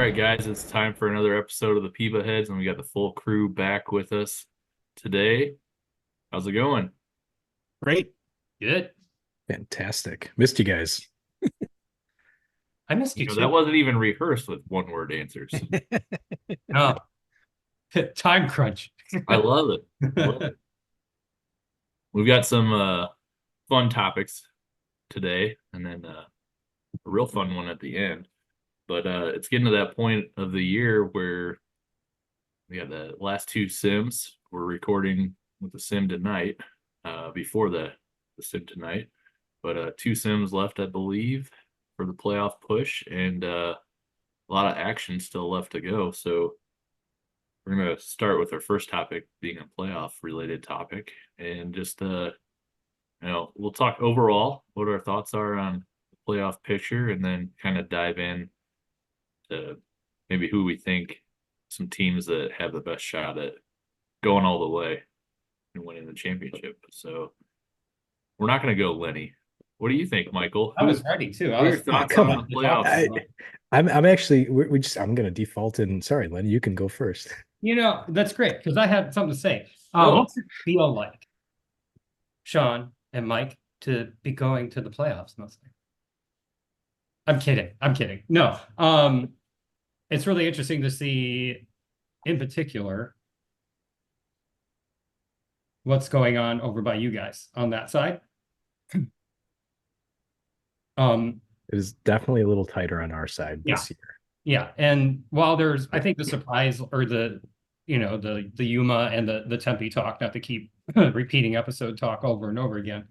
right, guys, it's time for another episode of the PEBAHeads, and we got the full crew back with us today. How's it going? Great. Good. Fantastic. Missed you guys. I missed you That too. wasn't even rehearsed with one-word answers. Oh, time crunch. I love it. I love it. We've got some fun topics today, and then a real fun one at the end. But it's getting to that point of the year where we got the last two sims. We're recording with the sim tonight, before the sim tonight. But two sims left, I believe, for the playoff push, and a lot of action still left to go. So we're going to start with our first topic being a playoff related topic, and just we'll talk overall what our thoughts are on the playoff picture, and then kind of dive in to maybe who we think some teams that have the best shot at going all the way and winning the championship. So we're not going to go Lenny. What do you think, Michael? I was ready too. What are your thoughts come on on. the playoffs? I'm actually I'm gonna default in. Sorry, Lenny, you can go first. That's great because I had something to say. Oh. What's it feel like, Sean and Mike, to be going to the playoffs mostly? I'm kidding. I'm kidding. No. It's really interesting to see, in particular, what's going on over by you guys on that side. It is definitely a little tighter on our side this year. Yeah, and while there's, I think the surprise or the Yuma and the Tempe talk, not to keep repeating episode talk over and over again,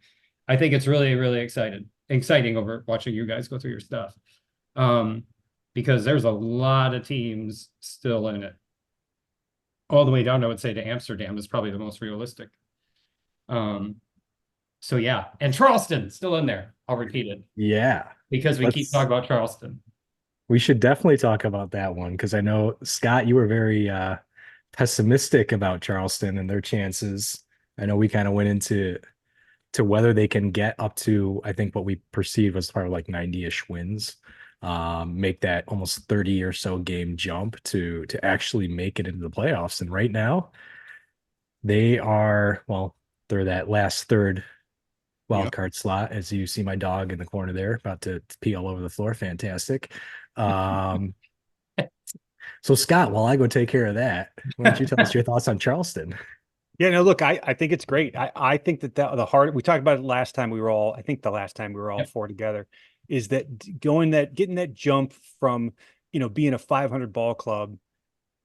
I think it's really, really exciting over watching you guys go through your stuff. Because there's a lot of teams still in it. All the way down, I would say, to Amsterdam is probably the most realistic. So yeah, and Charleston still in there. I'll repeat it. Yeah. Because we keep talking about Charleston. We should definitely talk about that one because I know, Scott, you were very pessimistic about Charleston and their chances. I know we kind of went into whether they can get up to, I think what we perceived was probably like 90-ish wins, make that almost 30 or so game jump to actually make it into the playoffs. And right now, they're that last third wild card slot, as you see my dog in the corner there about to pee all over the floor. Fantastic. So Scott, while I go take care of that, why don't you tell us your thoughts on Charleston? Yeah, no, look, I think it's great. I think that the hard, we talked about it last time we were all, I think the last time we were all four together, is that getting that jump from, being a 500 ball club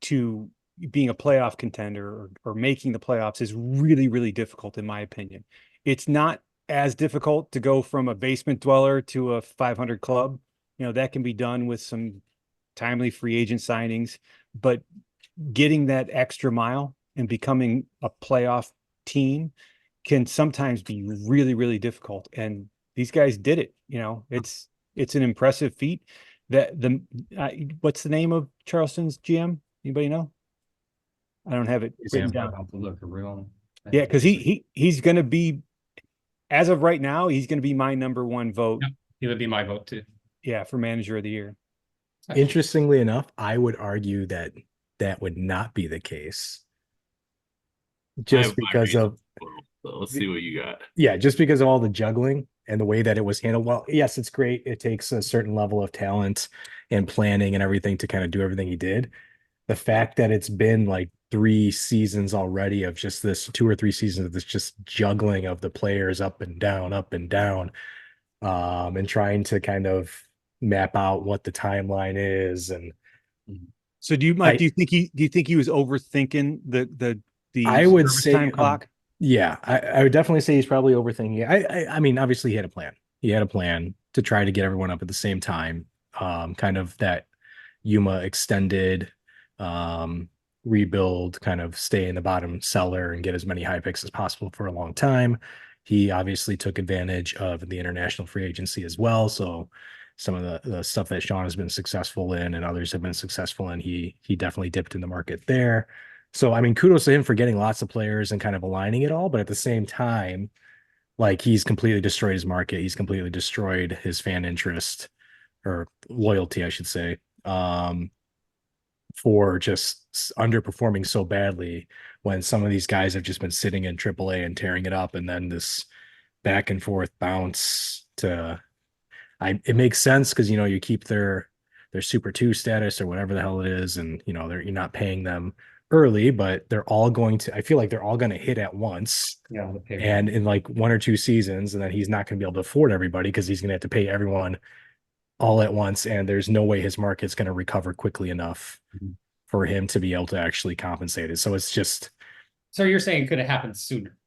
to being a playoff contender or making the playoffs is really, really difficult, in my opinion. It's not as difficult to go from a basement dweller to a 500 club. That can be done with some timely free agent signings, but getting that extra mile and becoming a playoff team can sometimes be really, really difficult. And these guys did it. It's an impressive feat. What's the name of Charleston's GM? Anybody know? I don't have it written down. I'll have to look real. Yeah, because he's going to be, as of right now, he's going to be my number one vote. Yep, he would be my vote too. Yeah, for manager of the year. Interestingly enough, I would argue that would not be the case. Just because of, let's see what you got. Yeah, just because of all the juggling and the way that it was handled. Well, yes, it's great. It takes a certain level of talent and planning and everything to kind of do everything he did. The fact that it's been like 3 seasons already of just this 2 or 3 seasons of this just juggling of the players up and down, and trying to kind of map out what the timeline is. And so do you think he was overthinking the I would say time clock? Yeah, I would definitely say he's probably overthinking it. I mean, obviously he had a plan. He had a plan to try to get everyone up at the same time. Kind of that Yuma extended rebuild, kind of stay in the bottom cellar and get as many high picks as possible for a long time. He obviously took advantage of the international free agency as well. So some of the stuff that Sean has been successful in and others have been successful in, he definitely dipped in the market there. So, I mean, kudos to him for getting lots of players and kind of aligning it all. But at the same time, like, he's completely destroyed his market. He's completely destroyed his fan interest or loyalty, I should say. for just underperforming so badly when some of these guys have just been sitting in AAA and tearing it up, and then this back and forth bounce to it makes sense because you keep their Super 2 status or whatever the hell it is, and you're not paying them early, but I feel like they're all going to hit at once. Yeah, And in like 1 or 2 seasons, and then he's not going to be able to afford everybody because he's going to have to pay everyone all at once, and there's no way his market's going to recover quickly enough for him to be able to actually compensate it. So it's just, so you're saying it could have happened sooner?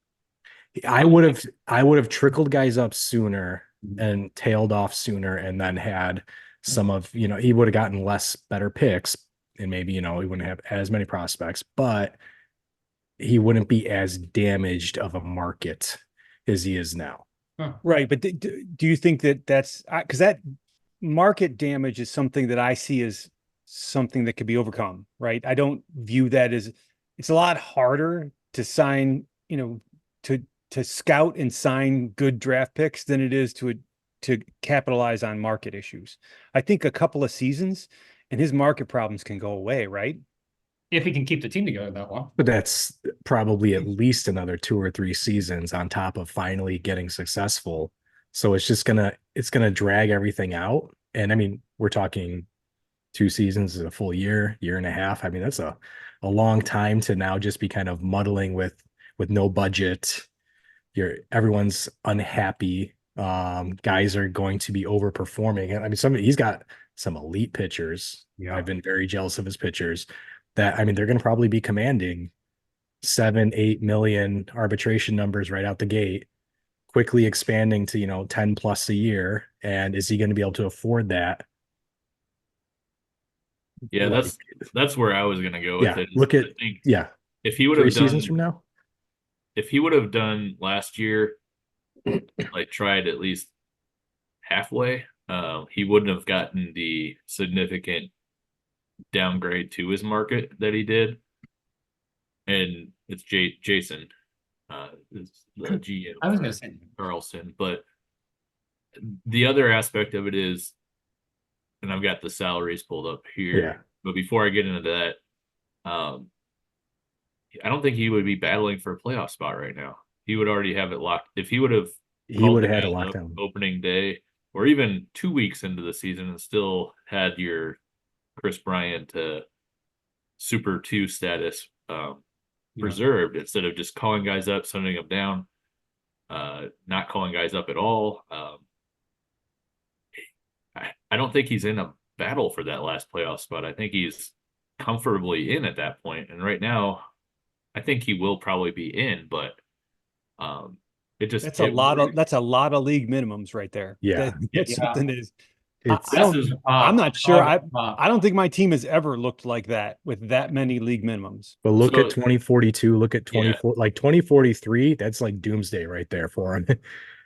I would have trickled guys up sooner and tailed off sooner, and then had some of, he would have gotten less better picks, and maybe, he wouldn't have as many prospects, but he wouldn't be as damaged of a market as he is now. Huh. Right. But do you think that that's because that market damage is something that I see as something that could be overcome, right? I don't view that as, it's a lot harder to sign, to scout and sign good draft picks than it is to capitalize on market issues. I think a couple of seasons and his market problems can go away, right? If he can keep the team together that long. But that's probably at least another 2 or 3 seasons on top of finally getting successful. So it's just it's gonna drag everything out. And I mean, we're talking 2 seasons is a full year and a half. I mean, that's a long time to now just be kind of muddling with no budget. Everyone's unhappy. Guys are going to be overperforming. And I mean, he's got some elite pitchers. Yeah. I've been very jealous of his pitchers that, I mean, they're going to probably be commanding 7-8 million arbitration numbers right out the gate, quickly expanding to, 10 plus a year. And is he going to be able to afford that? Yeah, that's where I was going to go with it. Look at, if he would have 3 seasons from now, if he would have done last year, like tried at least halfway, he wouldn't have gotten the significant downgrade to his market that he did. And it's Jason, is the GM. I was going to say Carlson, but the other aspect of it is, and I've got the salaries pulled up here. Yeah. But before I get into that, I don't think he would be battling for a playoff spot right now. He would already have it locked. If he would have had a lockdown opening day, or even 2 weeks into the season, and still had your Chris Bryant Super 2 status preserved, instead of just calling guys up, sending them down, not calling guys up at all. I don't think he's in a battle for that last playoff spot. I think he's comfortably in at that point. And right now, I think he will probably be in, but that's a lot of league minimums right there. Yeah. That's something that is, I'm not sure. I don't think my team has ever looked like that with that many league minimums. But look at 2042, look at 24, like 2043, that's like doomsday right there for him.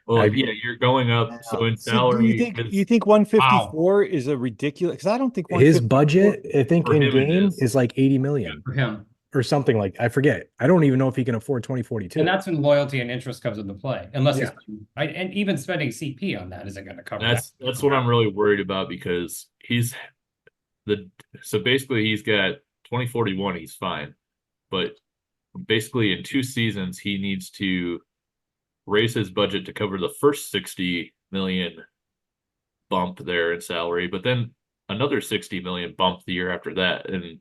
Well, you're going up. So in salary, do you think 154 is a ridiculous? Because I don't think his budget, I think in game is like 80 million for him or something, like, I forget. I don't even know if he can afford 2042. And that's when loyalty and interest comes into play, unless and even spending CP on that isn't going to cover that's what I'm really worried about, because so basically he's got 2041, he's fine, but basically in 2 seasons he needs to raise his budget to cover the first 60 million bump there in salary, but then another 60 million bump the year after that. And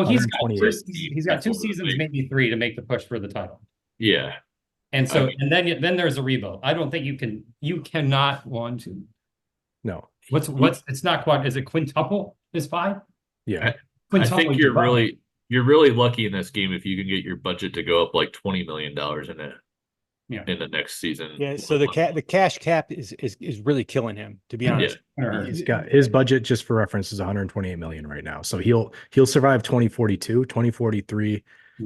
he's got 2 seasons, maybe 3, to make the push for the title. Yeah. And so, and then there's a rebuild. I don't think you cannot want to. No. It's not quite, is it quintuple is 5? Yeah. I think you're really lucky in this game if you can get your budget to go up like $20 million in the next season. Yeah, so the cash cap is really killing him, to be honest. Yeah. He's got his budget, just for reference, is 128 million right now. So he'll survive 2042, 2043.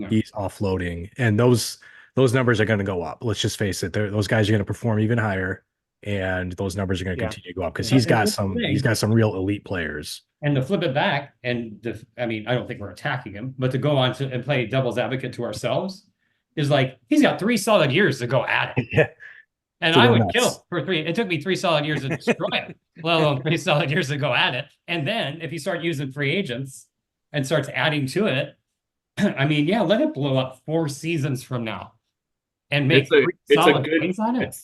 He's offloading, and those numbers are going to go up. Let's just face it; those guys are going to perform even higher, and those numbers are going to continue to go up because he's got some real elite players. And to flip it back, I mean, I don't think we're attacking him, but to go on to and play devil's advocate to ourselves is like, he's got 3 solid years to go at it. Yeah. And I would kill for 3. It took me 3 solid years to destroy it, let alone 3 solid years to go at it. And then if you start using free agents, and starts adding to it, I mean, yeah, let it blow up 4 seasons from now and make It's a 3 it's a solid good points on it.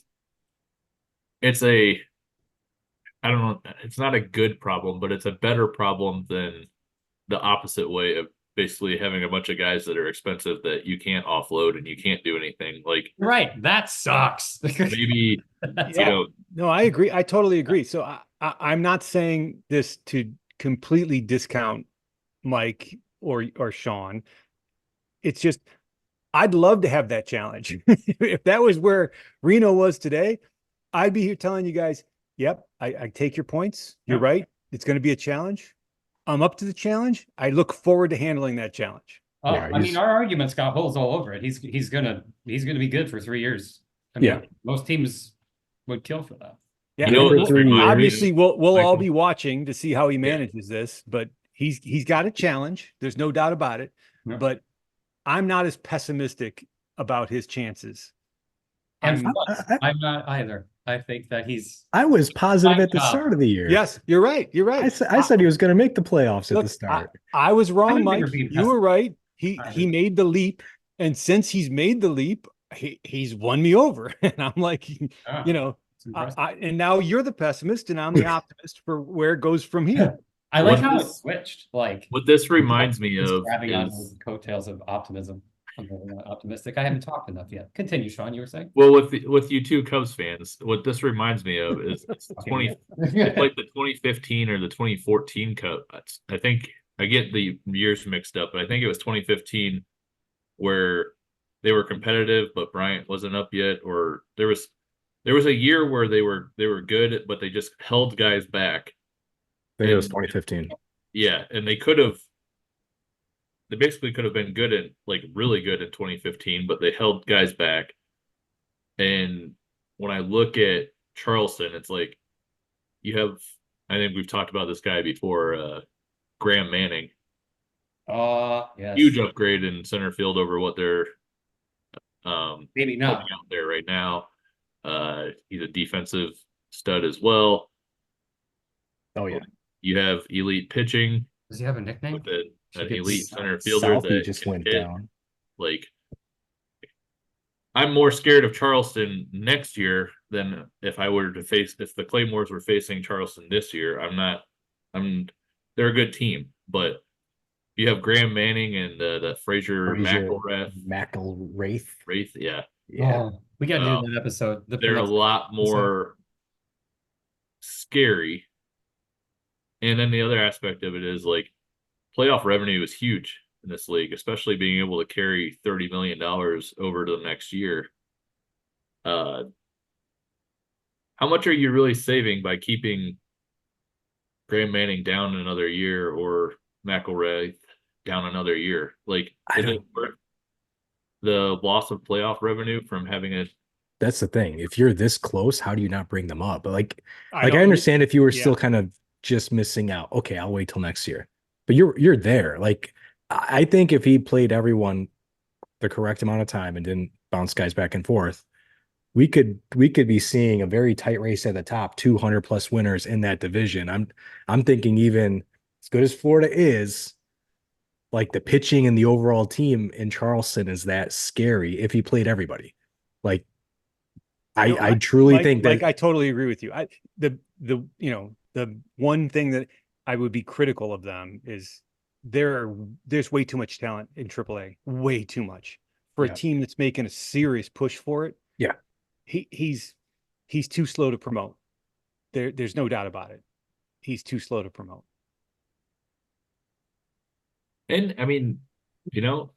it's a I don't know, it's not a good problem, but it's a better problem than the opposite way of basically having a bunch of guys that are expensive that you can't offload and you can't do anything. Like Right, that sucks. maybe That's you Yeah. know No, I agree. I totally agree. So I'm not saying this to completely discount Mike or Sean. It's just I'd love to have that challenge. If that was where Reno was today, I'd be here telling you guys, yep, I take your points. You're Yep. right. It's going to be a challenge. I'm up to the challenge. I look forward to handling that challenge. Oh, Yeah, I mean, he's- our argument's got holes all over it. He's gonna be good for 3 years. I mean, Yeah. most teams would kill for that. Yeah, You know what well, this reminds me obviously of, we'll all Michael? be watching to see how he manages this, but he's got a challenge. There's no doubt about it. Yeah. But I'm not as pessimistic about his chances. And I'm- for us, I'm not either. I think that I was positive Fine at the job. start of the year. Yes, you're right. You're right. I said he was going to make the playoffs at Look, the start. I was wrong, would Mike. never be You were right. He pessimistic. made the leap, and since he's made the leap, he's won me over. And I'm like, Ah, you know, it's impressive. and now you're the pessimist, and I'm the optimist for where it goes from here. I like What how it this- switched. Like what this reminds me he's of grabbing on is the coattails of optimism. I'm really not optimistic. I haven't talked enough yet. Continue, Sean. You were saying? well with you two Cubs fans, what this reminds me of is it's Okay, it's like the 2015 or the 2014 Cup. I think I get the years mixed up, but I think it was 2015 where they were competitive, but Bryant wasn't up yet, or there was a year where they were good, but they just held guys back. I think it was And- 2015. Yeah, and they basically could have been good at like really good in 2015, but they held guys back. And when I look at Charleston, it's like you have, I think we've talked about this guy before, Graham Manning. yes. Huge upgrade in center field over what they're Maybe putting not. out there right now. He's a defensive stud as well. Oh yeah, You have elite pitching Does he have a nickname? with an Should get elite South- center fielder Southie that just can went hit. down. Like, I'm more scared of Charleston next year than if the Claymores were facing Charleston this year. They're a good team, but you have Graham Manning and the Frazier McElraith. Wraith, yeah, Yeah, Oh, we got to do that episode. they're a lot more scary. And then the other aspect of it is like playoff revenue is huge in this league, especially being able to carry $30 million over to the next year. How much are you really saving by keeping Graham Manning down another year or McElraith down another year? Like, I is it don't- worth the loss of playoff revenue from having a that's the thing. If you're this close, how do you not bring them up? But like I don't- understand if you were yeah. still kind of just missing out. Okay, I'll wait till next year. But you're there. Like I think if he played everyone the correct amount of time and didn't bounce guys back and forth, we could be seeing a very tight race at the top, 200 plus winners in that division. I'm thinking even as good as Florida is, like the pitching and the overall team in Charleston is that scary if he played everybody. Like I truly Mike, think that Mike, I totally agree with you. The one thing that I would be critical of them is there's way too much talent in AAA, way too much for Yeah. a team that's making a serious push for it. Yeah. He's too slow to promote. There's no doubt about it. He's too slow to promote. And I mean, we don't.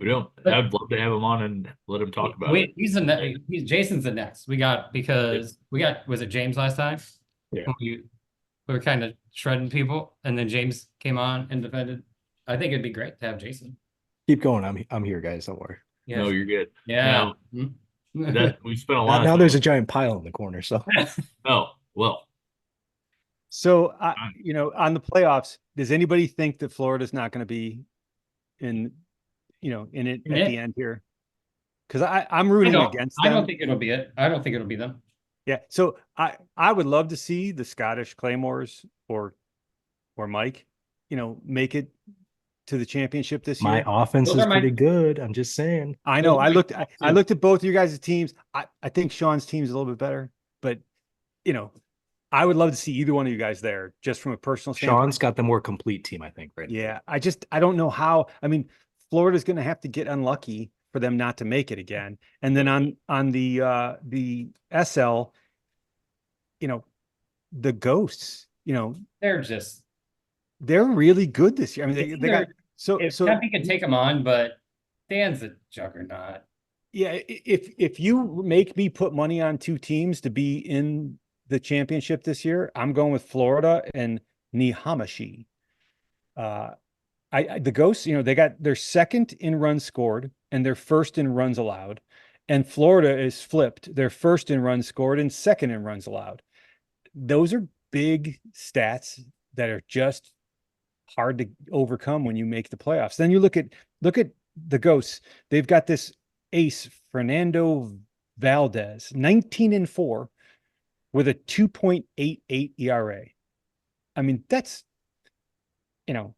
I'd love to have him on and let him talk about it. He's Jason's the next. We got was it James last time? Yeah. We were kind of shredding people, and then James came on and defended. I think it'd be great to have Jason. keep going. I'm here, guys. Don't worry. Yeah. No, you're good. Yeah. That we spent a lot. Now of there's a time. giant pile in the corner. So Oh well, So, on the playoffs, does anybody think that Florida's not going to be in it at the end here? Because I'm rooting against them. I don't think it'll be it. I don't think it'll be them. Yeah. So I would love to see the Scottish Claymores or Mike, make it to the championship this My year. offense Those is are my- pretty good. I'm just saying. I know. Those are my I two. looked at both of you guys' teams. I think Sean's team's a little bit better, but you know, I would love to see either one of you guys there, just from a personal standpoint. Sean's got the more complete team, I think, right? Yeah, I don't know how. I mean, Florida's going to have to get unlucky for them not to make it again. And then on the SL, you know, the Ghosts, you know, They're just they're really good this year. I mean, they got if so Tempe can take them on, but Dan's a juggernaut. yeah. If you make me put money on two teams to be in the championship this year, I'm going with Florida and Nihamashi. The Ghosts, you know, they got their second in runs scored and their first in runs allowed. And Florida is flipped. Their first in runs scored and second in runs allowed. Those are big stats that are just hard to overcome when you make the playoffs. Then you look at the Ghosts. They've got this ace, Fernando Valdez, 19-4 with a 2.88 ERA. I mean, that's, you know,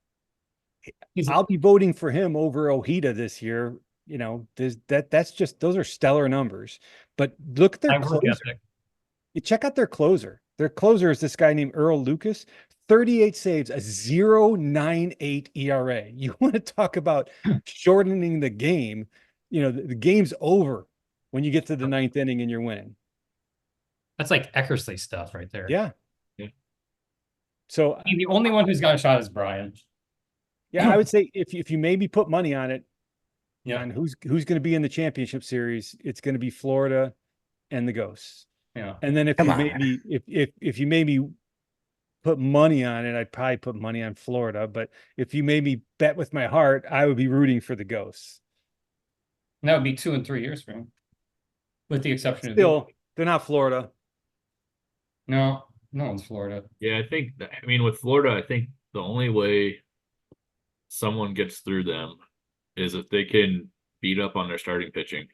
I'll be voting for him over Ojeda this year. You know, that's just, those are stellar numbers. But look at their closer. You check out their closer. Their closer is this guy named Earl Lucas, 38 saves, a 0.98 ERA. You want to talk about shortening the game? You know, the game's over when you get to the ninth inning and you're winning. That's like Eckersley stuff right there. Yeah. Yeah. So I mean, the only one who's got a shot is Brian. yeah, I would say if you maybe put money on it, Yeah. and who's going to be in the championship series, it's going to be Florida and the Ghosts. Yeah. And then if Come you on. maybe if you maybe put money on it, I'd probably put money on Florida. But if you made me bet with my heart, I would be rooting for the Ghosts. And that would be 2 and 3 years for him. With the exception of Still, they're not Florida. no one's Florida. Yeah, I think that, I mean, with Florida, I think the only way someone gets through them is if they can beat up on their starting pitching.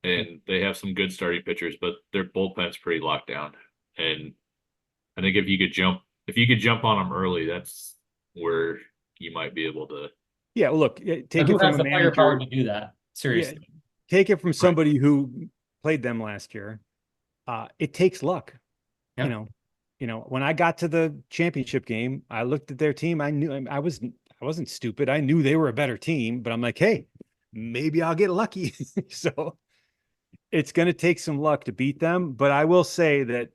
And they have some good starting pitchers, but their bullpen's pretty locked down. And I think if you could jump on them early, that's where you might be able to. Yeah, well, look, And take who it from has a the firepower manager. to do that? Seriously. Take it from somebody who played them last year. It takes luck. Yeah. You know, when I got to the championship game, I looked at their team. I knew I wasn't stupid. I knew they were a better team, but I'm like, hey, maybe I'll get lucky. So it's going to take some luck to beat them. But I will say that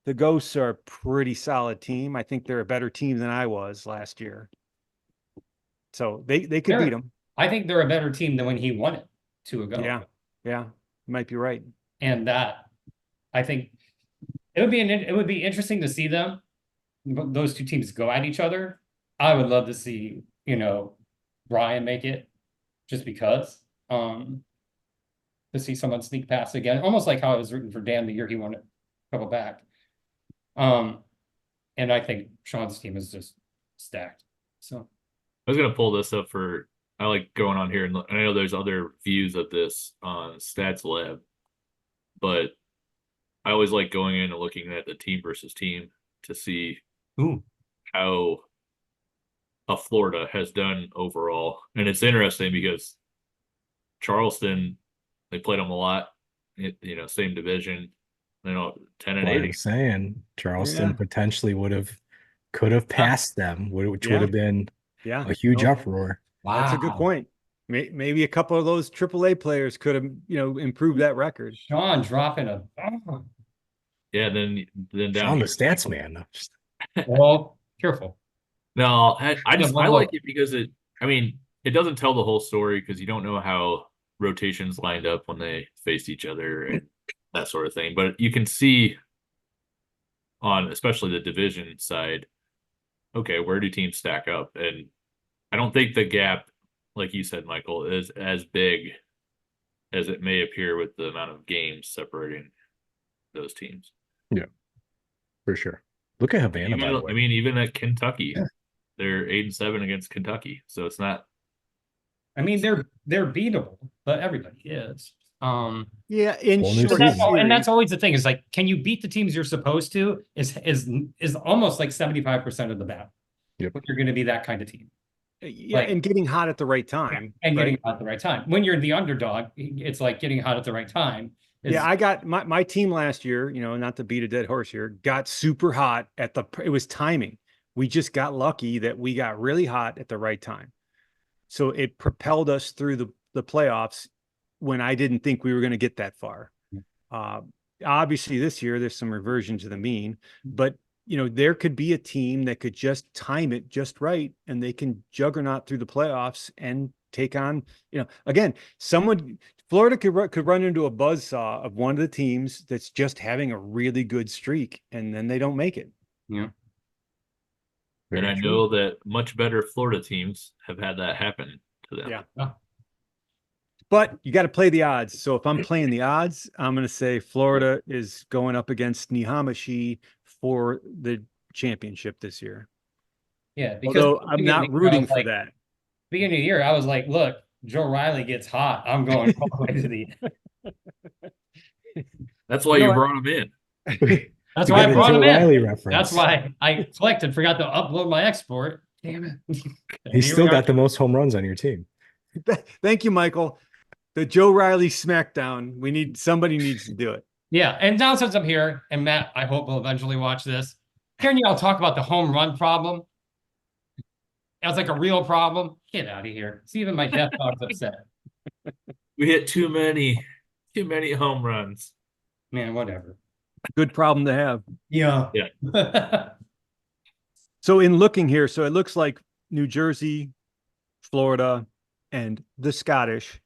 the Ghosts are a pretty solid team. I think they're a better team than I was last year. So they could beat them. I think they're a better team than when he won it 2 ago. Yeah, you might be right. And that I think it would be interesting to see them, those two teams go at each other. I would love to see, you know, Brian make it just because. To see someone sneak past again, almost like how I was rooting for Dan the year he won it a couple back. And I think Sean's team is just stacked. So I was gonna pull this up I like going on here, and I know there's other views of this on Stats Lab, but I always like going in and looking at the team versus team to see how Florida has done overall. And it's interesting because Charleston, they played them a lot, you know, same division, 10-8. I'm saying Charleston Yeah. potentially could have passed them, which would have been Yeah, a huge no, uproar. wow, that's a good point. Maybe a couple of those AAA players could have, you know, improved that record. Sean dropping a Yeah, then down Sean, here. the stats man. well, careful. No, I one like look. it because it doesn't tell the whole story because you don't know how rotations lined up when they faced each other and that sort of thing. But you can see on especially the division side, okay, where do teams stack up? And I don't think the gap, like you said, Michael, is as big as it may appear with the amount of games separating those teams. Yeah, for sure. Look at Havana, by the way. I mean, even at Kentucky, they're 8-7 against Kentucky, so it's not. I mean, they're beatable, but everybody is. Yeah, in Whole new short season. And that's series, always the thing is like, can you beat the teams you're supposed to? Is almost like 75% of the battle. Yep. If you're going to be that kind of team. Yeah, Like- and getting hot at the right time. and right? getting hot at the right time. When you're the underdog, it's like getting hot at the right time. Yeah, I got my team last year, not to beat a dead horse here, got super hot it was timing. We just got lucky that we got really hot at the right time. So it propelled us through the playoffs when I didn't think we were going to get that far. Obviously this year there's some reversion to the mean, but there could be a team that could just time it just right and they can juggernaut through the playoffs and take on, again, Florida could run into a buzzsaw of one of the teams that's just having a really good streak and then they don't make it. Yeah. And I know that much better Florida teams have had that happen to them. Yeah. Oh. But you got to play the odds. So if I'm playing the odds, I'm going to say Florida is going up against Nihamashi for the championship this year. Yeah, because Although I'm not rooting for that. Beginning of the year, I was like, look, Joe Riley gets hot. I'm going all the way to the That's why you brought him in. That's why I brought him Riley in. reference. That's why I selected, forgot to upload my export. Damn it. He's still got the most home runs on your team. Thank you, Michael. The Joe Riley smackdown. Somebody needs to do it. Yeah, and now since I'm here, and Matt, I hope will eventually watch this, hearing y'all talk about the home run problem as like a real problem, get out of here. See, even my death dog's upset. We hit too many home runs. Man, whatever. Good problem to have. Yeah. Yeah. So in looking here, so it looks like New Jersey, Florida, and the Scottish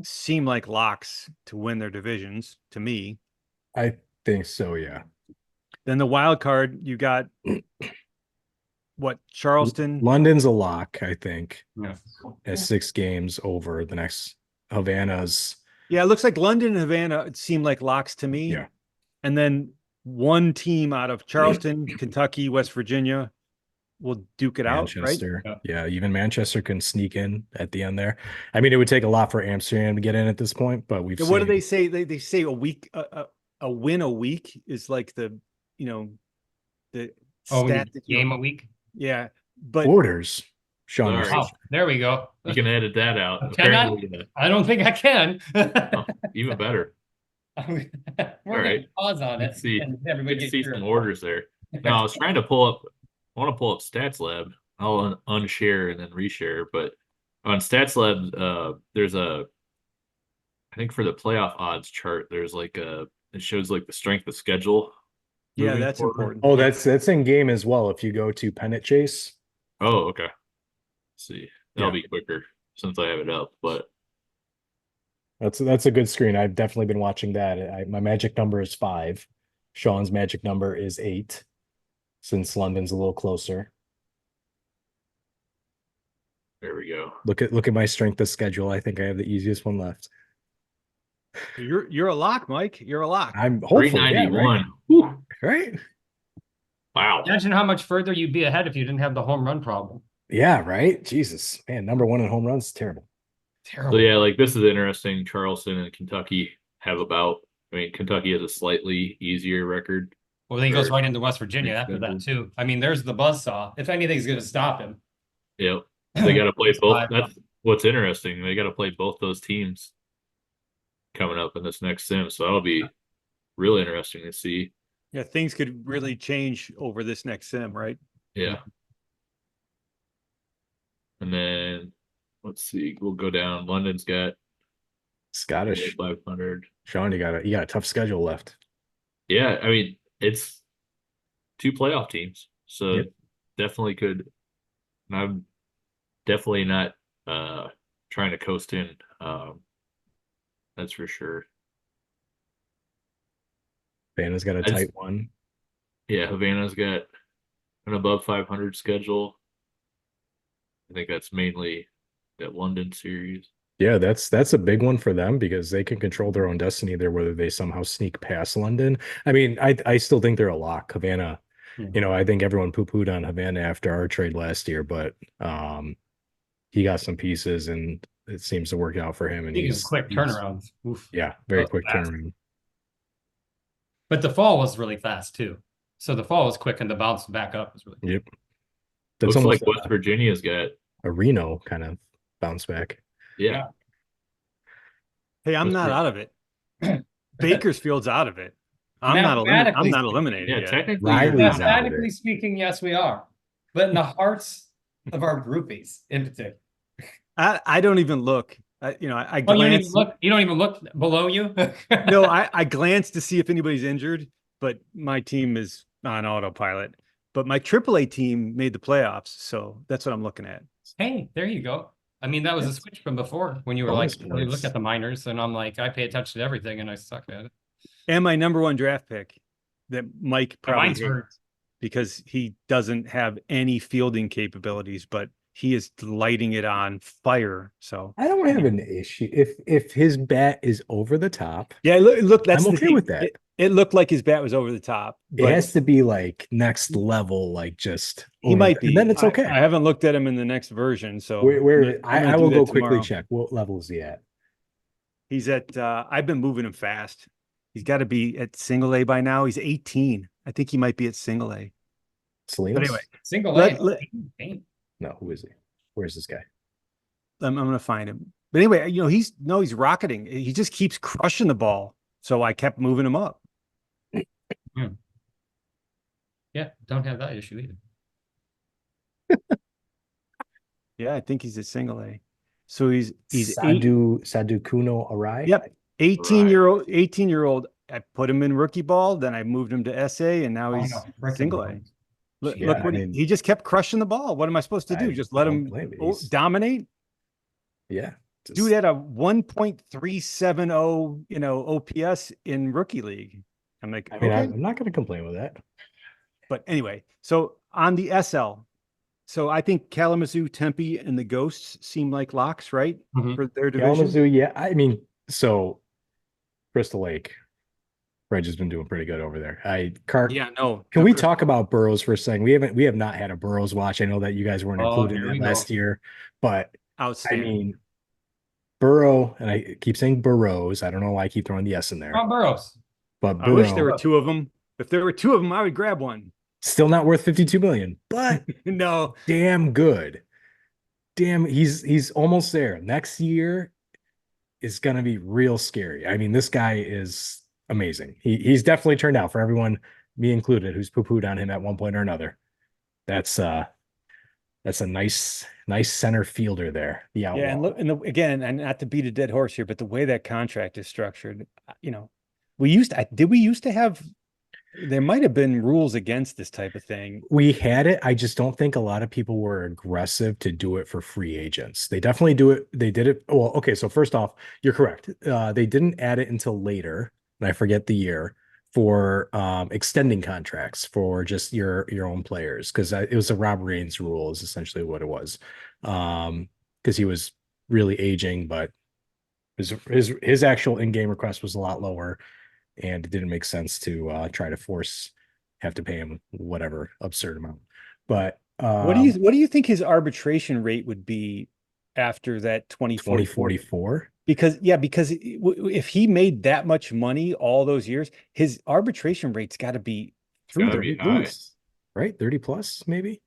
seem like locks to win their divisions to me. I think so, yeah. Then the wild card, you got what, Charleston? London's a lock, I think. Yeah. Has 6 games over the next. Havana's. Yeah, it looks like London and Havana seem like locks to me. Yeah. And then one team out of Charleston, Kentucky, West Virginia will duke it out, right? Manchester. Yeah, even Manchester can sneak in at the end there. I mean, it would take a lot for Amsterdam to get in at this point, but we've What do they say? They say a week, a win a week is like the stat game a week. Yeah, but orders. Sean, Sorry. Oh, there we go. You can edit that out. Can I? Apparently, I don't think I can. even better. We're All right. gonna pause on it. Let's see. And everybody Let's get see your- some orders there. Now I was trying to pull up. I want to pull up Stats Lab. I'll unshare and then reshare. But on Stats Lab, there's I think for the playoff odds chart, there's like it shows like the strength of schedule. yeah, moving that's forward. important. Oh, that's in game as well. If you go to Pennant Chase. Oh, okay. Let's see, that'll Yeah. be quicker since I have it up. But That's a good screen. I've definitely been watching that. My magic number is 5. Sean's magic number is 8. Since London's a little closer. there we go. Look at my strength of schedule. I think I have the easiest one left. You're a lock, Mike. You're a lock. I'm hopefully 391. yeah, right? Wow. Imagine how much further you'd be ahead if you didn't have the home run problem. Yeah, right. Jesus, man, number 1 in home runs, terrible. So yeah, like this is interesting. Charleston and Kentucky have about. I mean, Kentucky has a slightly easier record. Well, then he goes Sure. right into West Virginia after that too. I mean, there's the buzzsaw. If anything's going to stop him, Yep. They got to play both. That's what's interesting. They got to play both those teams coming up in this next sim. So that'll be really interesting to see. Yeah, things could really change over this next sim, right? Yeah. And then let's see. We'll go down. London's got Scottish. 500. Sean, you got a tough schedule left. Yeah, I mean it's 2 playoff teams, so Yep. definitely could. And I'm definitely not trying to coast in. That's for sure. Havana's got a I just- tight one. Yeah, Havana's got an above 500 schedule. I think that's mainly that London series. Yeah, that's a big one for them because they can control their own destiny there, whether they somehow sneak past London. I mean, I still think they're a lock. Havana, Yeah. I think everyone poo-pooed on Havana after our trade last year, but he got some pieces and it seems to work out for him. And Speaking of he's quick he's- turnarounds. Oof. Yeah, very Oh, quick fast. turnaround. But the fall was really fast too. So the fall was quick and the bounce back up was really Yep. That's Looks almost like West Virginia's got a Reno kind of bounce back. Yeah. Hey, I'm That's not pretty- out of it. Bakersfield's out of it. I'm Mathematically not speaking, eliminated Yeah, yet. technically, Riley's out of Mathematically it. speaking, yes, we are. But in the hearts of our groupies in particular. I don't even look. I Oh, you don't glance. even look. You don't even look below you. No, I glance to see if anybody's injured, but my team is on autopilot. But my AAA team made the playoffs, so that's what I'm looking at. Hey, there you go. I mean, that was a switch from before when you were Bonus like, really look points. at the minors, and I'm like, I pay attention to everything, and I suck at it. And my number one draft pick that Mike probably Mine's hurt. hates because he doesn't have any fielding capabilities, but he is lighting it on fire. So I don't have an issue if his bat is over the top. yeah, look, that's I'm the okay thing. with that. It looked like his bat was over the top, It but has to be like next level, like just he over might the- be. and then it's okay. I haven't looked at him in the next version, so where I'm gonna I do will that go quickly tomorrow. check what level is he at. He's at I've been moving him fast. He's got to be at single A by now. He's 18. I think he might be at single A. Salinas? But anyway, Single Let- A. let- Damn. No, who is he? Where's this guy? I'm gonna find him. But anyway, he's rocketing. He just keeps crushing the ball. So I kept moving him up. Yeah, don't have that issue either. Yeah, I think he's at single A. So he's Sadu Kuno Arai. Yep. 18-year-old. I put him in rookie ball, then I moved him to SA, and now Oh, he's no, frickin' single A. wrong. Look, Yeah, look what I mean- he just kept crushing the ball. What am I supposed to do? I Just let don't him blame it. He's- dominate? Yeah. just- Dude had a 1.370, OPS in rookie league. I'm like, I mean, okay. I'm not going to complain with that. But anyway, so on the SL, so I think Kalamazoo, Tempe, and the Ghosts seem like locks, right? Mhm. For their division. Kalamazoo, yeah. I mean, so Crystal Lake, Reg has been doing pretty good over there. Yeah, no. Can we talk about Burrows for a second? We have not had a Burrows watch. I know that you guys weren't Oh, included here in we that go. last year, but I Outstanding. mean, Burrow, and I keep saying Burrows. I don't know why I keep throwing the S in there, Ron Burrows. but I wish there Burrow were two of them. If there were two of them, I would grab one. still not worth 52 million, but No. damn good. Damn, he's almost there. Next year is gonna be real scary. I mean, this guy is amazing. He's definitely turned out for everyone, me included, who's poo-pooed on him at one point or another. That's a nice center fielder there. The outlaw. Yeah, and look, again, and not to beat a dead horse here, but the way that contract is structured, we used to have. There might have been rules against this type of thing. We had it. I just don't think a lot of people were aggressive to do it for free agents. They definitely do it. They did it. Well, okay. So first off, you're correct. They didn't add it until later, and I forget the year, for extending contracts for just your own players, because it was a Rob Raines rule is essentially what it was. Because he was really aging, but his actual in-game request was a lot lower. And it didn't make sense to try to have to pay him whatever absurd amount. But What do you think his arbitration rate would be after that 2044? Because if he made that much money all those years, his arbitration rate's got to be through Gotta the be high. roof. Right? 30 plus, maybe?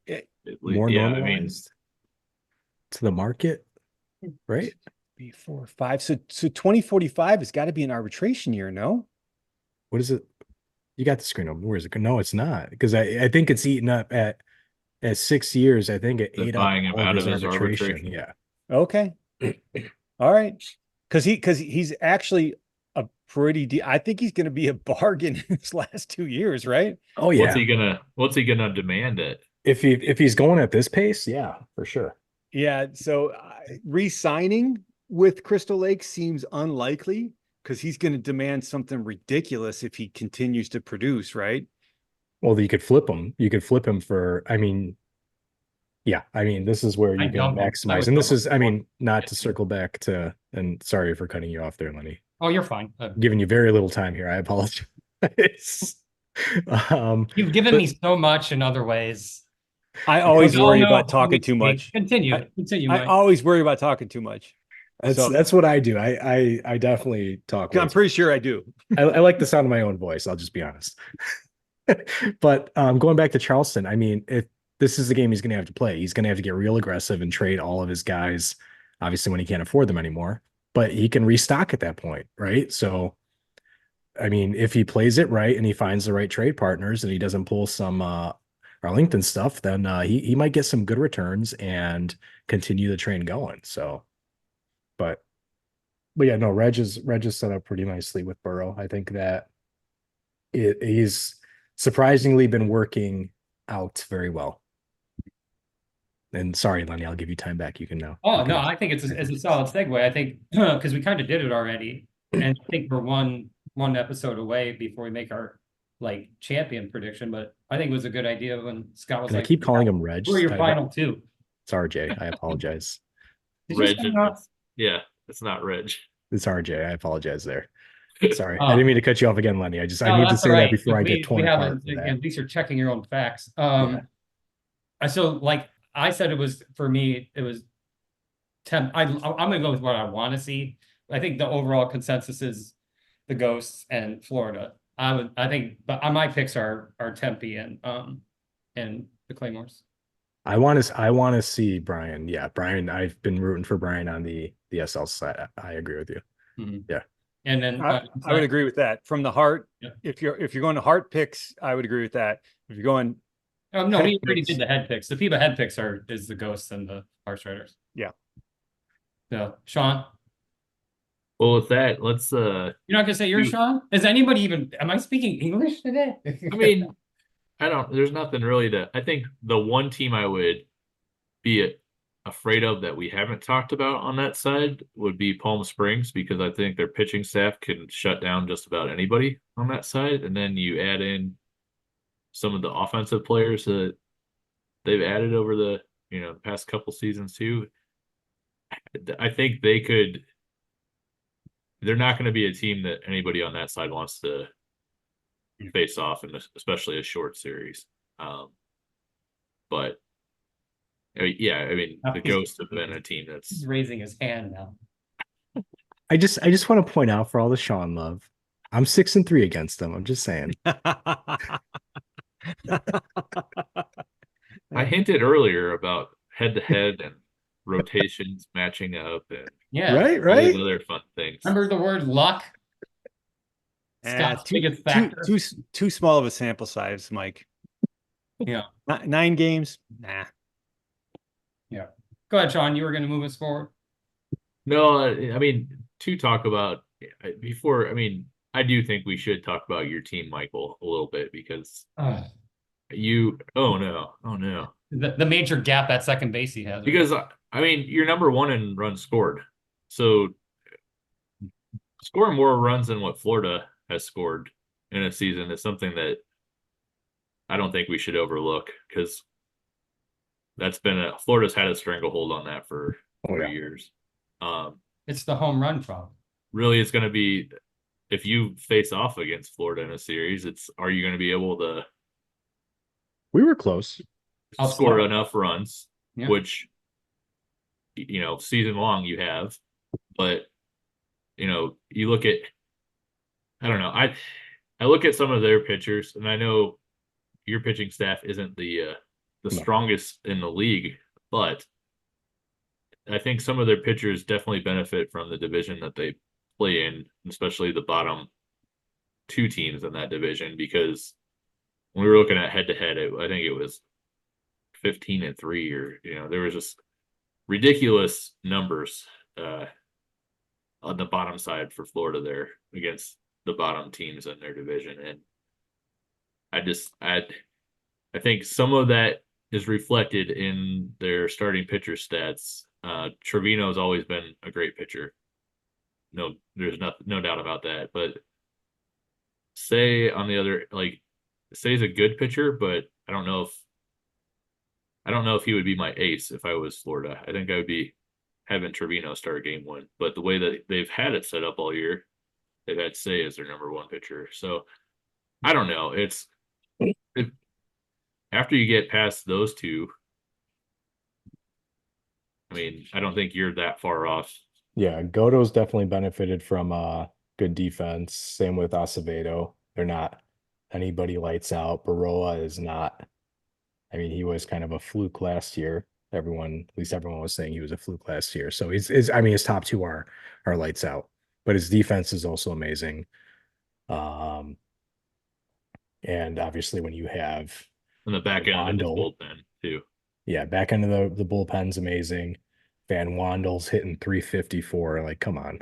At least- More yeah, normalized I mean, to the market, right? 3, 4, 5. So 2045 has got to be an arbitration year, no? What is it? You got the screen open. Where is it? No, it's not. Because I think it's eaten up at 6 years. I think it They're ate buying up him all out of of his his arbitration. arbitration. Yeah. Okay. All right. Because he's actually a pretty I think he's going to be a bargain in his last 2 years, right? Oh yeah. what's he gonna demand it? If he's going at this pace, yeah, for sure. Yeah. So re-signing with Crystal Lake seems unlikely because he's going to demand something ridiculous if he continues to produce, right? Well, you could flip him. You could flip him for, yeah, this is where you I'd can dump him. I maximize. would And this dump him. is, not to circle back to, and sorry for cutting you off there, Lenny. Oh, you're fine. I'm giving you very little time here. I apologize. You've given but- me so much in other ways. I always We all worry know about how talking we too speak. much. Continue. I Mike. always worry about talking too much. That's what I do. I definitely talk. I'm way pretty sure I do. I like the sound of my own voice. I'll just be honest. But going back to Charleston, this is the game he's going to have to play. He's going to have to get real aggressive and trade all of his guys, obviously when he can't afford them anymore, but he can restock at that point, right? So, I mean, if he plays it right and he finds the right trade partners and he doesn't pull some Arlington stuff, then he might get some good returns and continue the train going. So, but yeah, no, Reg is set up pretty nicely with Burrow. I think that he's surprisingly been working out very well. And sorry, Lenny, I'll give you time back. You can now. Oh, no, I think it's a solid segue. I think because we kind of did it already, and I think we're one episode away before we make our like champion prediction. But I think it was a good idea when Scott was Can I like, keep calling him Reg? "Who are your final two?" It's RJ. I apologize. Did you Reg, say not? yeah, it's not Reg. It's RJ. I apologize there. Sorry, I didn't mean to cut you off again, Lenny. I need to say that's that all right. before I We get torn apart. For that. At least you're checking your own facts. Yeah. So like I said, it was for me. It was 10. I'm gonna go with what I want to see. I think the overall consensus is the Ghosts and Florida. I think, but my picks are Tempe and the Claymores. I want to see Brian. Yeah, Brian. I've been rooting for Brian on the SL side. I agree with you. Mm-hmm. Yeah. And then I would agree with that. From the heart, yeah. if you're going to heart picks, I would agree with that. If you're going, no, we already did the head picks. The PEBA head picks is the Ghosts and the Horse Riders. Yeah. So Sean. Well, with that, let's You're not gonna say you're Sean? Is anybody even? Am I speaking English today? I mean, there's nothing really I think the one team I would be afraid of that we haven't talked about on that side would be Palm Springs, because I think their pitching staff can shut down just about anybody on that side. And then you add in some of the offensive players that they've added over the past couple seasons too. I think they're not going to be a team that anybody on that side wants to face off, and especially a short series. But yeah, I mean, the Ghosts have been a team that's He's raising his hand now. I just want to point out, for all the Sean love, I'm 6-3 against them. I'm just saying. I hinted earlier about head-to-head and rotations matching up and Yeah, all these other fun things. Remember the word luck? Scott's biggest factor. Too small of a sample size, Mike. Yeah. 9 games? Nah. Yeah. Go ahead, Sean. You were going to move us forward. No, I mean, to talk about before, I mean, I do think we should talk about your team, Michael, a little bit, because oh no. The major gap at second base he has. Because, I mean, you're number one in runs scored. So scoring more runs than what Florida has scored in a season is something that I don't think we should overlook, because Florida's had a stranglehold on that for 3 years. It's the home run problem. Really, it's going to be, if you face off against Florida in a series, are you going to be able to? We were close. Score enough runs, which season long you have, but you look at, I don't know, I look at some of their pitchers, and I know your pitching staff isn't the strongest in the league, but I think some of their pitchers definitely benefit from the division that they play in, especially the bottom 2 teams in that division, because when we were looking at head-to-head, I think it was 15-3, or there was just ridiculous numbers on the bottom side for Florida there against the bottom teams in their division. And I think some of that is reflected in their starting pitcher stats. Trevino has always been a great pitcher. No, there's no doubt about that. But Say on the other, Say's a good pitcher, but I don't know if he would be my ace if I was Florida. I think I would be having Trevino start game 1. But the way that they've had it set up all year, they've had Say as their number 1 pitcher. So I don't know. After you get past those 2, I mean, I don't think you're that far off. Yeah, Goto's definitely benefited from good defense. Same with Acevedo. They're not anybody lights out. Baroa is not I mean, he was kind of a fluke last year. At least everyone was saying he was a fluke last year. So I mean, his top two are lights out, but his defense is also amazing. And obviously when you have And the back end of the Wandle, bullpen too. yeah, back end of the bullpen's amazing. Van Wandel's hitting 354. Like, come on.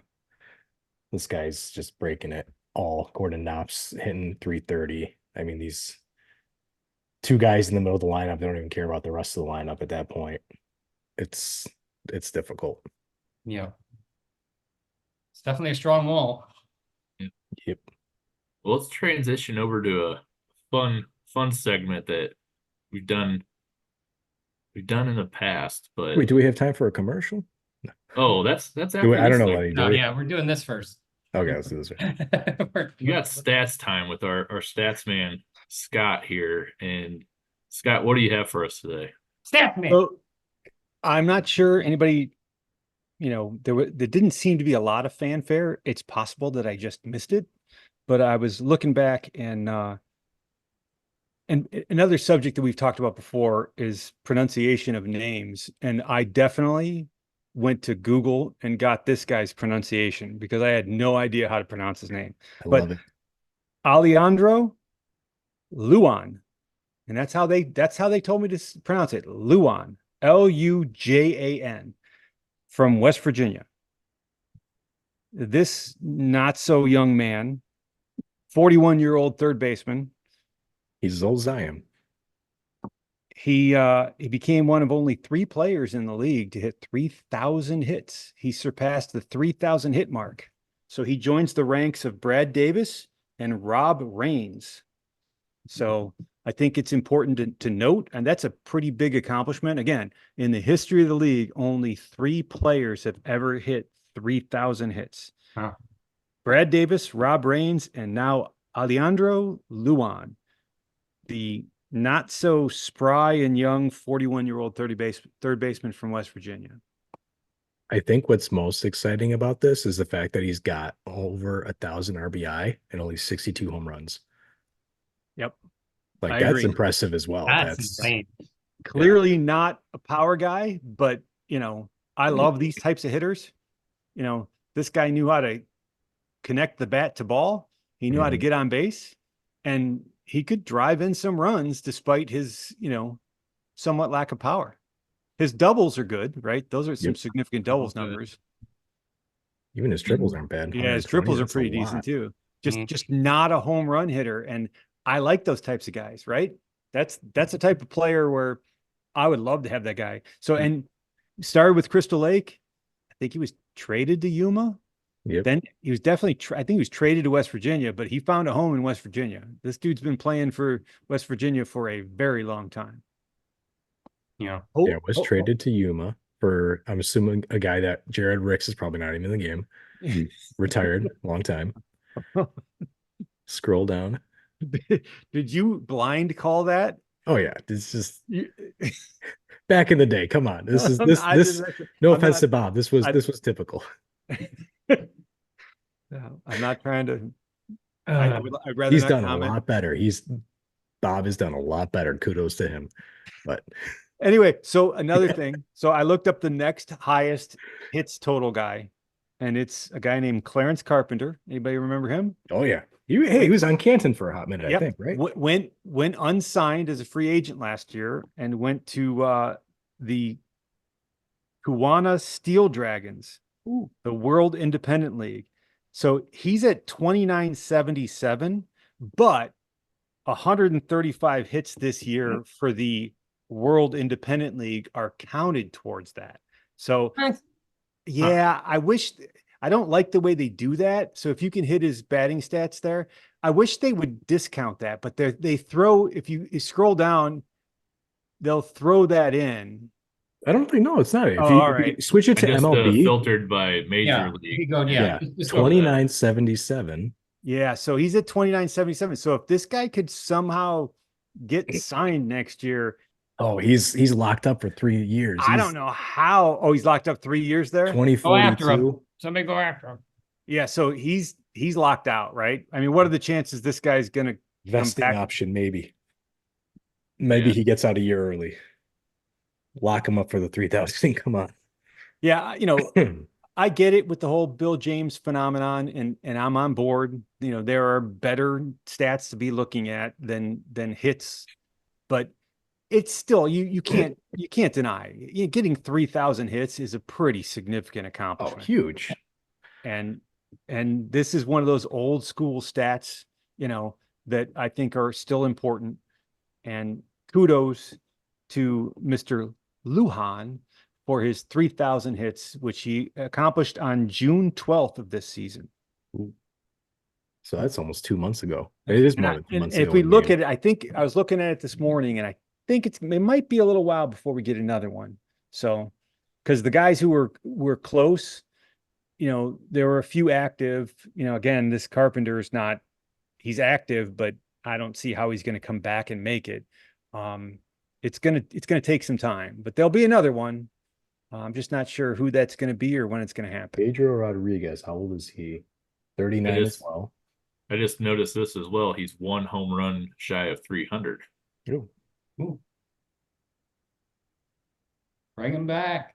This guy's just breaking it all. Gordon Knopp's hitting 330. I mean, these two guys in the middle of the lineup, they don't even care about the rest of the lineup at that point. It's difficult. Yeah. It's definitely a strong wall. Yep. Well, let's transition over to a fun segment that we've done in the past, but Wait, do we have time for a commercial? oh, that's after I don't know, this Lenny. No, yeah, we're doing this first. Okay, let's do this. We got stats time with our stats man Scott here. And Scott, what do you have for us today? Stat man. So I'm not sure anybody, there didn't seem to be a lot of fanfare. It's possible that I just missed it, but I was looking back and another subject that we've talked about before is pronunciation of names. And I definitely went to Google and got this guy's pronunciation because I had no idea how to pronounce his name. I love it. Alejandro Luan. And that's how they told me to pronounce it. Luan, Lujan, from West Virginia. This not so young man, 41-year-old third baseman. He's as old as I am. He became one of only 3 players in the league to hit 3,000 hits. He surpassed the 3,000 hit mark. So he joins the ranks of Brad Davis and Rob Raines. So I think it's important to note, and that's a pretty big accomplishment. Again, in the history of the league, only 3 players have ever hit 3,000 hits. Wow. Brad Davis, Rob Raines, and now Alejandro Luan, the not so spry and young 41-year-old third baseman from West Virginia. I think what's most exciting about this is the fact that he's got over 1,000 RBI and only 62 home runs. Yep. Like, I that's agree. impressive as well. That's insane. Clearly not a power guy, but I love these types of hitters. This guy knew how to connect the bat to ball. He knew how to get on base, and he could drive in some runs despite his, somewhat lack of power. His doubles are good, right? Those are some significant doubles numbers. Even his triples aren't bad. Yeah, his triples are pretty decent too. Just not a home run hitter. And I like those types of guys, right? That's a type of player where I would love to have that guy. So, and started with Crystal Lake. I think he was traded to Yuma. Yep. Then he was definitely, I think he was traded to West Virginia, but he found a home in West Virginia. This dude's been playing for West Virginia for a very long time. Yeah. Was traded to Yuma for, I'm assuming, a guy that Jared Ricks is probably not even in the game. Retired, long time. Scroll down. Did you blind call that? Oh yeah, it's just back in the day. Come on, this is this. No offense to Bob. This was typical. I'm not trying to. I'd rather. He's done a lot better. Bob has done a lot better. Kudos to him. But anyway, so another thing. So I looked up the next highest hits total guy, and it's a guy named Clarence Carpenter. Anybody remember him? Oh yeah. He was on Canton for a hot minute, I think, right? Went unsigned as a free agent last year and went to the Kuwana Steel Dragons, the World Independent League. So he's at 2977, but 135 hits this year for the World Independent League are counted towards that. So yeah, I don't like the way they do that. So if you can hit his batting stats there, I wish they would discount that, but they throw, if you scroll down, they'll throw that in. I don't think, no, it's not. If you switch it to MLB. Filtered by Major League. 2977. Yeah. So he's at 2977. So if this guy could somehow get signed next year. Oh, he's locked up for 3 years. I don't know how. Oh, he's locked up 3 years there. 2042. Somebody go after him. Yeah, so he's locked out, right? I mean, what are the chances this guy's gonna vesting option? Maybe. Maybe Yeah. he gets out a year early. Lock him up for the 3,000. Come on. Yeah, I get it with the whole Bill James phenomenon, and I'm on board. There are better stats to be looking at than hits, but it's still you can't deny getting 3,000 hits is a pretty significant Oh, accomplishment. huge. And this is one of those old school stats, that I think are still important. And kudos to Mr. Lujan for his 3,000 hits, which he accomplished on June 12th of this season. So that's almost 2 months ago. It is more than 2 And months if ago we in look game. at it, I think I was looking at it this morning, and I think it might be a little while before we get another one. So, because the guys who were close, there were a few active. Again, this Carpenter is not, he's active, but I don't see how he's going to come back and make it. It's gonna take some time, but there'll be another one. I'm just not sure who that's going to be or when it's going to happen. Pedro Rodriguez, how old is he? 39 as well. I just noticed this as well. He's 1 home run shy of 300. Ooh. Ooh. Bring him back.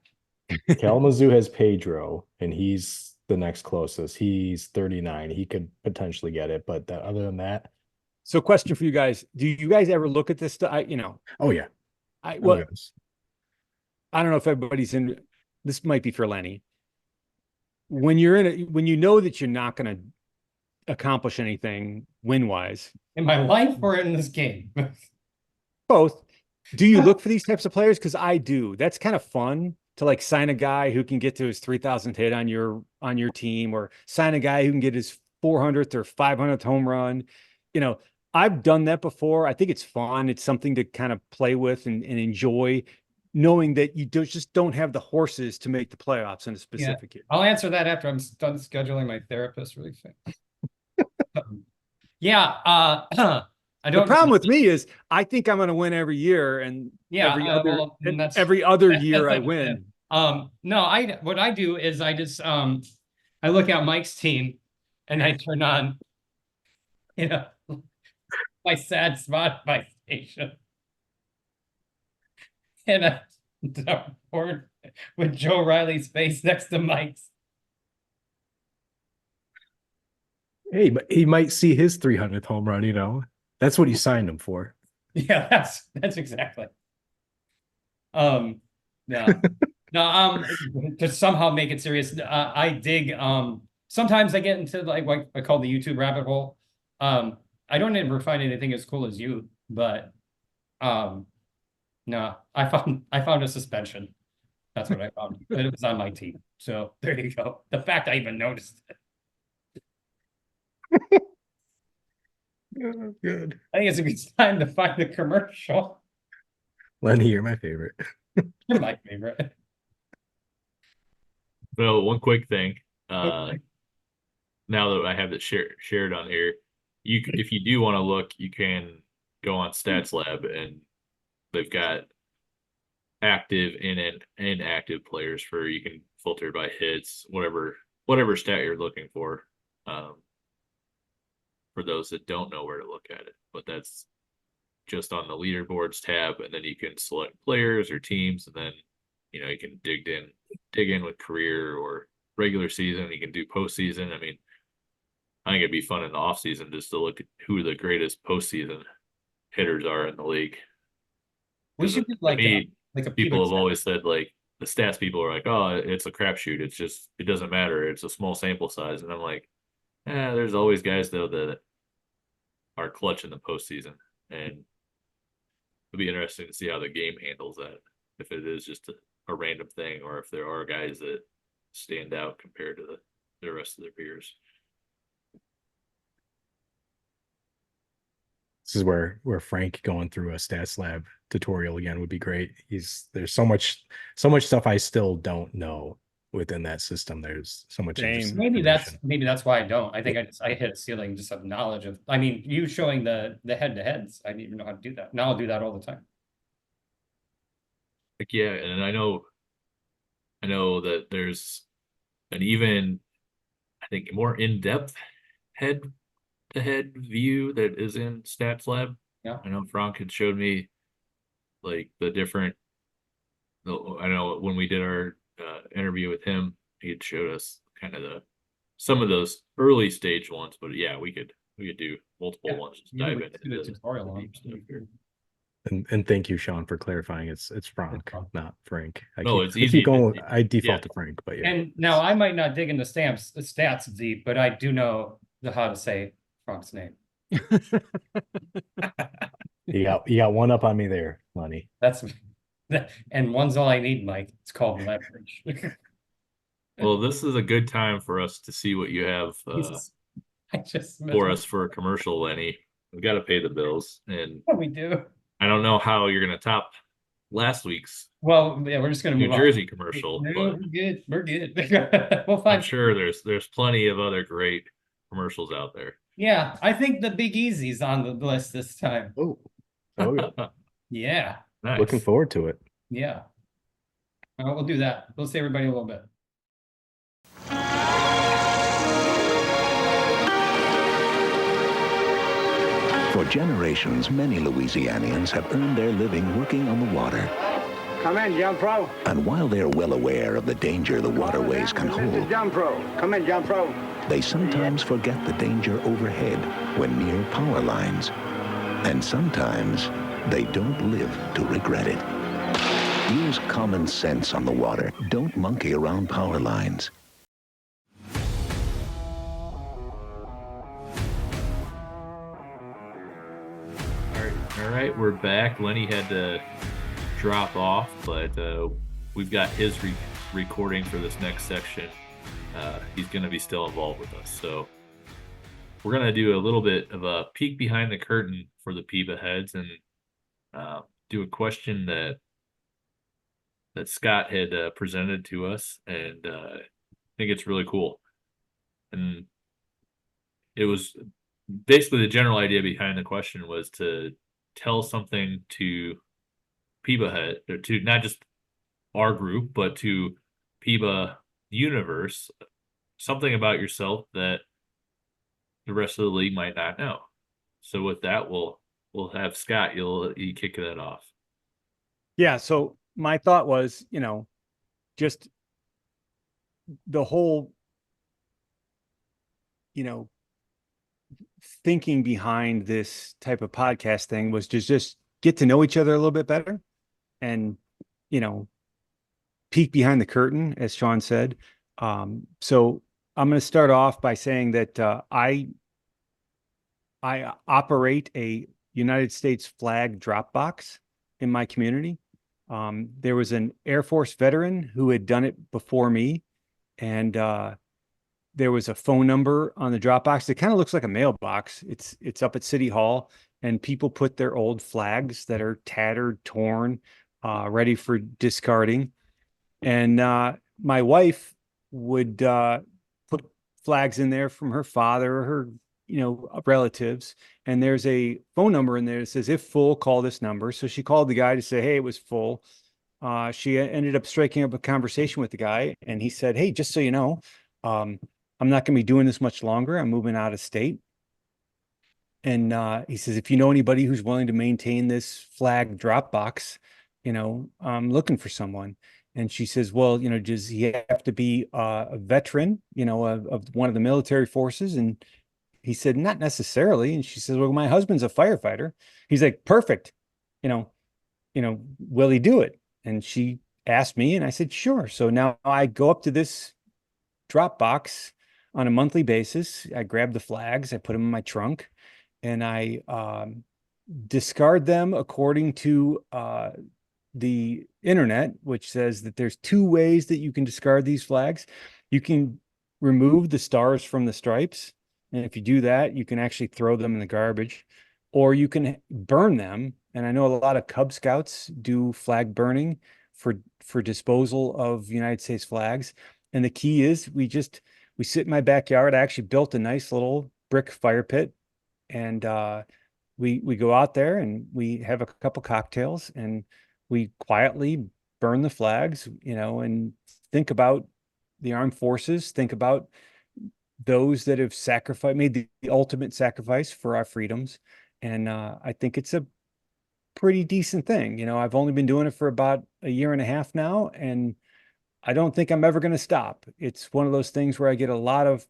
Kalamazoo has Pedro, and he's the next closest. He's 39. He could potentially get it, but other than that, So, question for you guys: do you guys ever look at this stuff? oh yeah. I Oh, well, yes. I don't know if everybody's in. This might be for Lenny. When you know that you're not going to accomplish anything win-wise, In my life or in this game? both. Do you look for these types of players? Because I do. That's kind of fun to like sign a guy who can get to his 3,000th hit on your team, or sign a guy who can get his 400th or 500th home run. I've done that before. I think it's fun. It's something to kind of play with and enjoy, knowing that you just don't have the horses to make the playoffs in a specific year. I'll answer that after I'm done scheduling my therapist really fast. Yeah, I don't. The problem with me is I think I'm going to win every year, and every other year I win. No, what I do is I just I look at Mike's team and I turn on, my sad Spotify station, and I board with Joe Riley's face next to Mike's. Hey, but he might see his 300th home run. That's what he signed him for. Yeah, that's exactly. No, no. To somehow make it serious, I dig. Sometimes I get into like what I call the YouTube rabbit hole. I don't ever find anything as cool as you, but no, I found a suspension. That's what I found. But it was on my team. So there you go. The fact I even noticed it. Oh, good. I think it's a good time to find the commercial. Lenny, you're my favorite. You're my favorite. Well, one quick thing. Okay. Now that I have it shared on here, if you do want to look, you can go on Stats Lab, and they've got active and inactive players you can filter by hits, whatever stat you're looking for. For those that don't know where to look at it, but that's just on the leaderboards tab, and then you can select players or teams, and then you can dig in with career or regular season. You can do postseason. I mean, I think it'd be fun in the off season just to look at who the greatest postseason hitters are in the league. We should do like a people have PEBA always said, like, the stats people are like, oh, it's a crapshoot. It doesn't matter. It's a small sample size. And I'm like, there's always guys though that are clutch in the postseason, and it'll be interesting to see how the game handles that. If it is just a random thing, or if there are guys that stand out compared to the rest of their peers. This is where Frank going through a Stats Lab tutorial again would be great. There's so much stuff I still don't know within that system. There's so much. Maybe that's why I don't. I think I hit a ceiling just of knowledge of. I mean, you showing the head-to-heads. I didn't even know how to do that. Now I'll do that all the time. Like, yeah, and I know that there's an even, I think, more in-depth head-to-head view that is in Stats Lab. Yeah. I know Frank had showed me like the different. I know when we did our interview with him, he had showed us kind of some of those early stage ones. But yeah, we could do multiple ones. Just dive into the tutorial the on deep stuff here. And thank you, Sean, for clarifying. It's Frank, Frank. not Frank. No, it's I easy keep going. to- I default yeah. to Frank, but yeah. And now I might not dig into stats deep, but I do know how to say Frank's name. You got one up on me there, Lenny. That's and one's all I need, Mike. It's called leverage. Well, this is a good time for us to see what you have I just for us for a commercial, Lenny. We got to pay the bills, and we do. I don't know how you're going to top last week's Well, yeah, we're just gonna New move Jersey on. commercial, No, but we're good. We're good. We'll I'm find. sure there's plenty of other great commercials out there. Yeah, I think the Big Easy's on the list this time. Oh, okay. Yeah, Nice. Looking forward to it. yeah. We'll do that. We'll see everybody a little bit. For generations, many Louisianians have earned their living working on the water. Come in, John Pro. And while they're well aware of the danger the waterways can This is hold, John Pro. Come in, John Pro. they sometimes forget the danger overhead when near power lines. And sometimes they don't live to regret it. Use common sense on the water. Don't monkey around power lines. All right, we're back. Lenny had to drop off, but we've got his recording for this next section. He's going to be still involved with us, so we're going to do a little bit of a peek behind the curtain for the PEBAHeads and do a question that Scott had presented to us, and I think it's really cool. And it was basically the general idea behind the question was to tell something to PEBAHead, or to not just our group, but to PEBA universe, something about yourself that the rest of the league might not know. So with that, we'll have Scott. You kick that off. Yeah. So my thought was, just the whole, thinking behind this type of podcast thing was to just get to know each other a little bit better and, peek behind the curtain, as Sean said. So I'm going to start off by saying that I operate a United States flag drop box in my community. There was an Air Force veteran who had done it before me, and there was a phone number on the drop box. It kind of looks like a mailbox. It's up at City Hall, and people put their old flags that are tattered, torn, ready for discarding. And my wife would put flags in there from her father or her, relatives. And there's a phone number in there that says, if full, call this number. So she called the guy to say, hey, it was full. She ended up striking up a conversation with the guy, and he said, hey, just so you know, I'm not going to be doing this much longer. I'm moving out of state. And he says, if you know anybody who's willing to maintain this flag drop box, I'm looking for someone. And she says, well, does he have to be a veteran, of one of the military forces? And he said, not necessarily. And she says, well, my husband's a firefighter. He's like, perfect. Will he do it? And she asked me, and I said, sure. So now I go up to this drop box on a monthly basis. I grab the flags, I put them in my trunk, and I discard them according to the internet, which says that there's two ways that you can discard these flags. You can remove the stars from the stripes, and if you do that, you can actually throw them in the garbage, or you can burn them. And I know a lot of Cub Scouts do flag burning for disposal of United States flags. And the key is we sit in my backyard. I actually built a nice little brick fire pit, and we go out there and we have a couple cocktails and we quietly burn the flags, and think about the armed forces, think about those that have made the ultimate sacrifice for our freedoms. And I think it's a pretty decent thing. You know, I've only been doing it for about a year and a half now, and I don't think I'm ever going to stop. It's one of those things where I get a lot of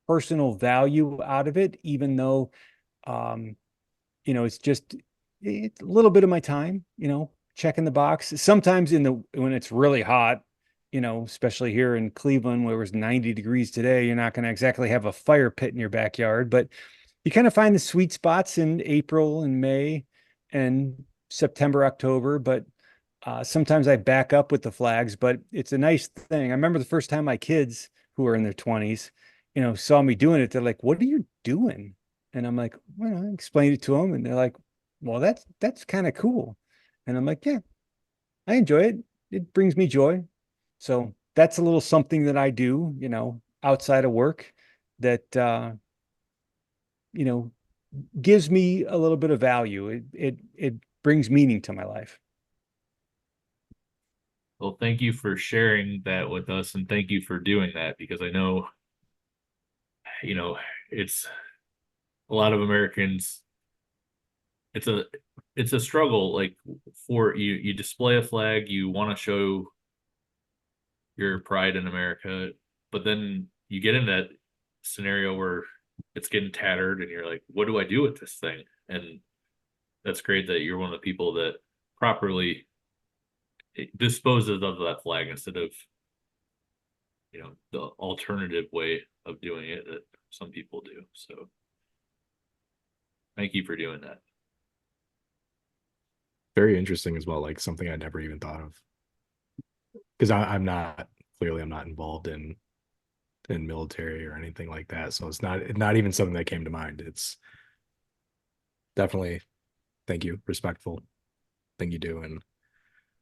personal value out of it, even though, you know, it's a little bit of my time, you know, checking the box. Sometimes when it's really hot, you know, especially here in Cleveland where it was 90 degrees today, you're not going to exactly have a fire pit in your backyard, but you kind of find the sweet spots in April and May and September, October. But sometimes I back up with the flags, but it's a nice thing. I remember the first time my kids, who are in their 20s, you know, saw me doing it. They're like, "What are you doing?" And I'm like, "Well," I explained it to them, and they're like, "Well, that's kind of cool." And I'm like, "Yeah, I enjoy it. It brings me joy." So that's a little something that I do, you know, outside of work that you know, gives me a little bit of value. It brings meaning to my life. Well, thank you for sharing that with us, and thank you for doing that, because I know, you know, it's a lot of Americans. It's a struggle. Like, for you display a flag, you want to show your pride in America, but then you get in that scenario where it's getting tattered, and you're like, what do I do with this thing? And that's great that you're one of the people that properly disposes of that flag instead of, you know, the alternative way of doing it that some people do. So thank you for doing that. Very interesting as well, like something I never even thought of. Because I'm not involved in military or anything like that. So it's not even something that came to mind. It's definitely, thank you, respectful thing you do. And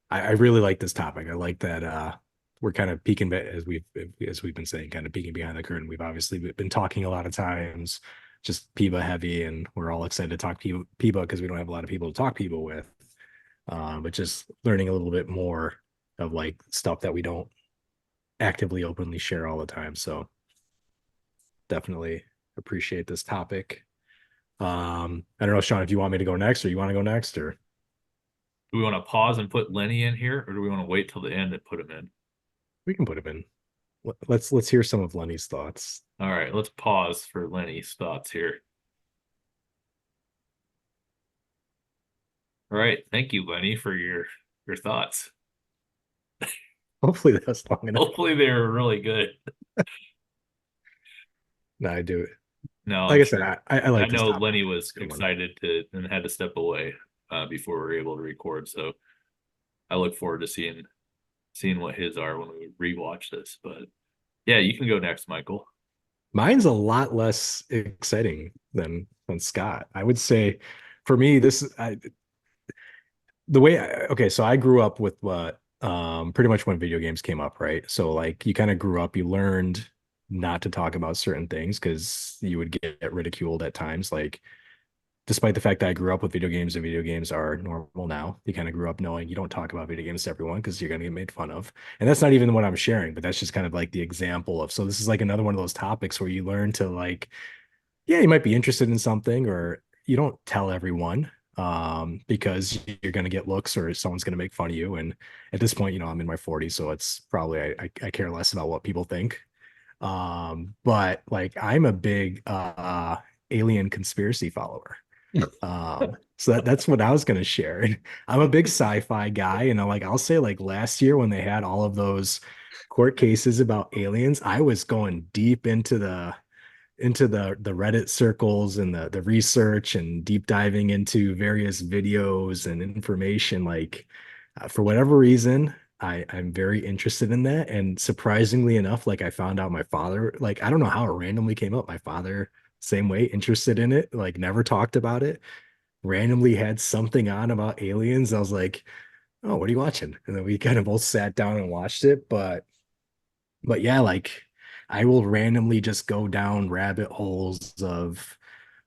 I really like this topic. I like that we're kind of peeking, as we've been saying, kind of peeking behind the curtain. We've obviously been talking a lot of times, just PEBA heavy, and we're all excited to talk PEBA because we don't have a lot of people to talk PEBA with. But just learning a little bit more of like stuff that we don't actively openly share all the time. So definitely appreciate this topic. I don't know, Sean, if you want me to go next, or you want to go next, or Do we want to pause and put Lenny in here, or do we want to wait till the end and put him in? we can put him in. Let's hear some of Lenny's thoughts. All right, let's pause for Lenny's thoughts here. All right, thank you, Lenny, for your thoughts. Hopefully that's long enough. Hopefully they were really good. No, I do it. No, Like I said, I like I this know topic. Lenny was Good one. excited to and had to step away before we were able to record. So I look forward to seeing what his are when we rewatch this. But yeah, you can go next, Michael. Mine's a lot less exciting than Scott. I would say for me, okay, so I grew up with what pretty much when video games came up, right? So like you kind of grew up, you learned not to talk about certain things because you would get ridiculed at times. Like, despite the fact that I grew up with video games and video games are normal now, you kind of grew up knowing you don't talk about video games to everyone because you're going to get made fun of. And that's not even what I'm sharing, but that's just kind of like the example of, so this is like another one of those topics where you learn to like, yeah, you might be interested in something, or you don't tell everyone because you're going to get looks or someone's going to make fun of you. And at this point, you know, I'm in my 40s, so it's probably, I care less about what people think. But like, I'm a big alien conspiracy follower. So that's what I was going to share. I'm a big sci-fi guy, and I'll say like last year when they had all of those court cases about aliens, I was going deep into the Reddit circles and the research and deep diving into various videos and information. Like for whatever reason, I'm very interested in that. And surprisingly enough, like I found out my father, like I don't know how it randomly came up. My father, same way, interested in it, like never talked about it, randomly had something on about aliens. I was like, oh, what are you watching? And then we kind of both sat down and watched it. But yeah, like I will randomly just go down rabbit holes of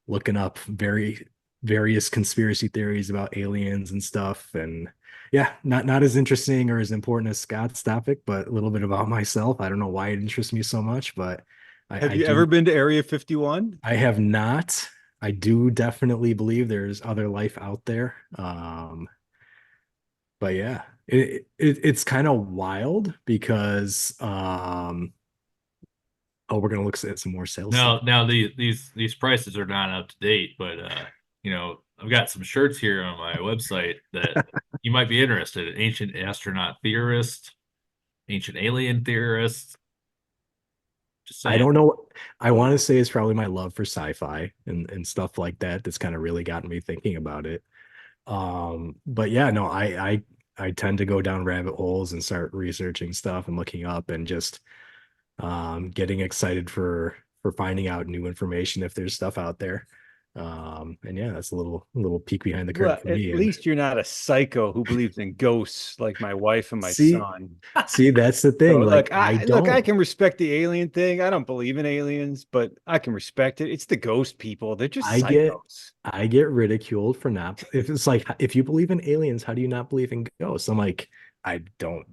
looking up various conspiracy theories about aliens and stuff. And yeah, not as interesting or as important as Scott's topic, but a little bit about myself. I don't know why it interests me so much, but Have you ever been to Area 51? I have not. I do definitely believe there's other life out there. But yeah, it's kind of wild because oh, we're gonna look at some more sales Now, stuff. now these prices are not up to date, but you know, I've got some shirts here on my website that you might be interested in. Ancient astronaut theorist, ancient alien theorist. Just I saying. don't know. I want to say it's probably my love for sci-fi and stuff like that that's kind of really gotten me thinking about it. But yeah, no, I tend to go down rabbit holes and start researching stuff and looking up and just getting excited for finding out new information if there's stuff out there. And yeah, that's a little peek behind the curtain Well, for at me. And least you're not a psycho who believes in ghosts like my wife and my see, son. see, that's the So thing. Like I look, I don't. can respect the alien thing. I don't believe in aliens, but I can respect it. It's the ghost people. They're just I get psychos. I get ridiculed for not if it's like if you believe in aliens, how do you not believe in ghosts? I'm like, I don't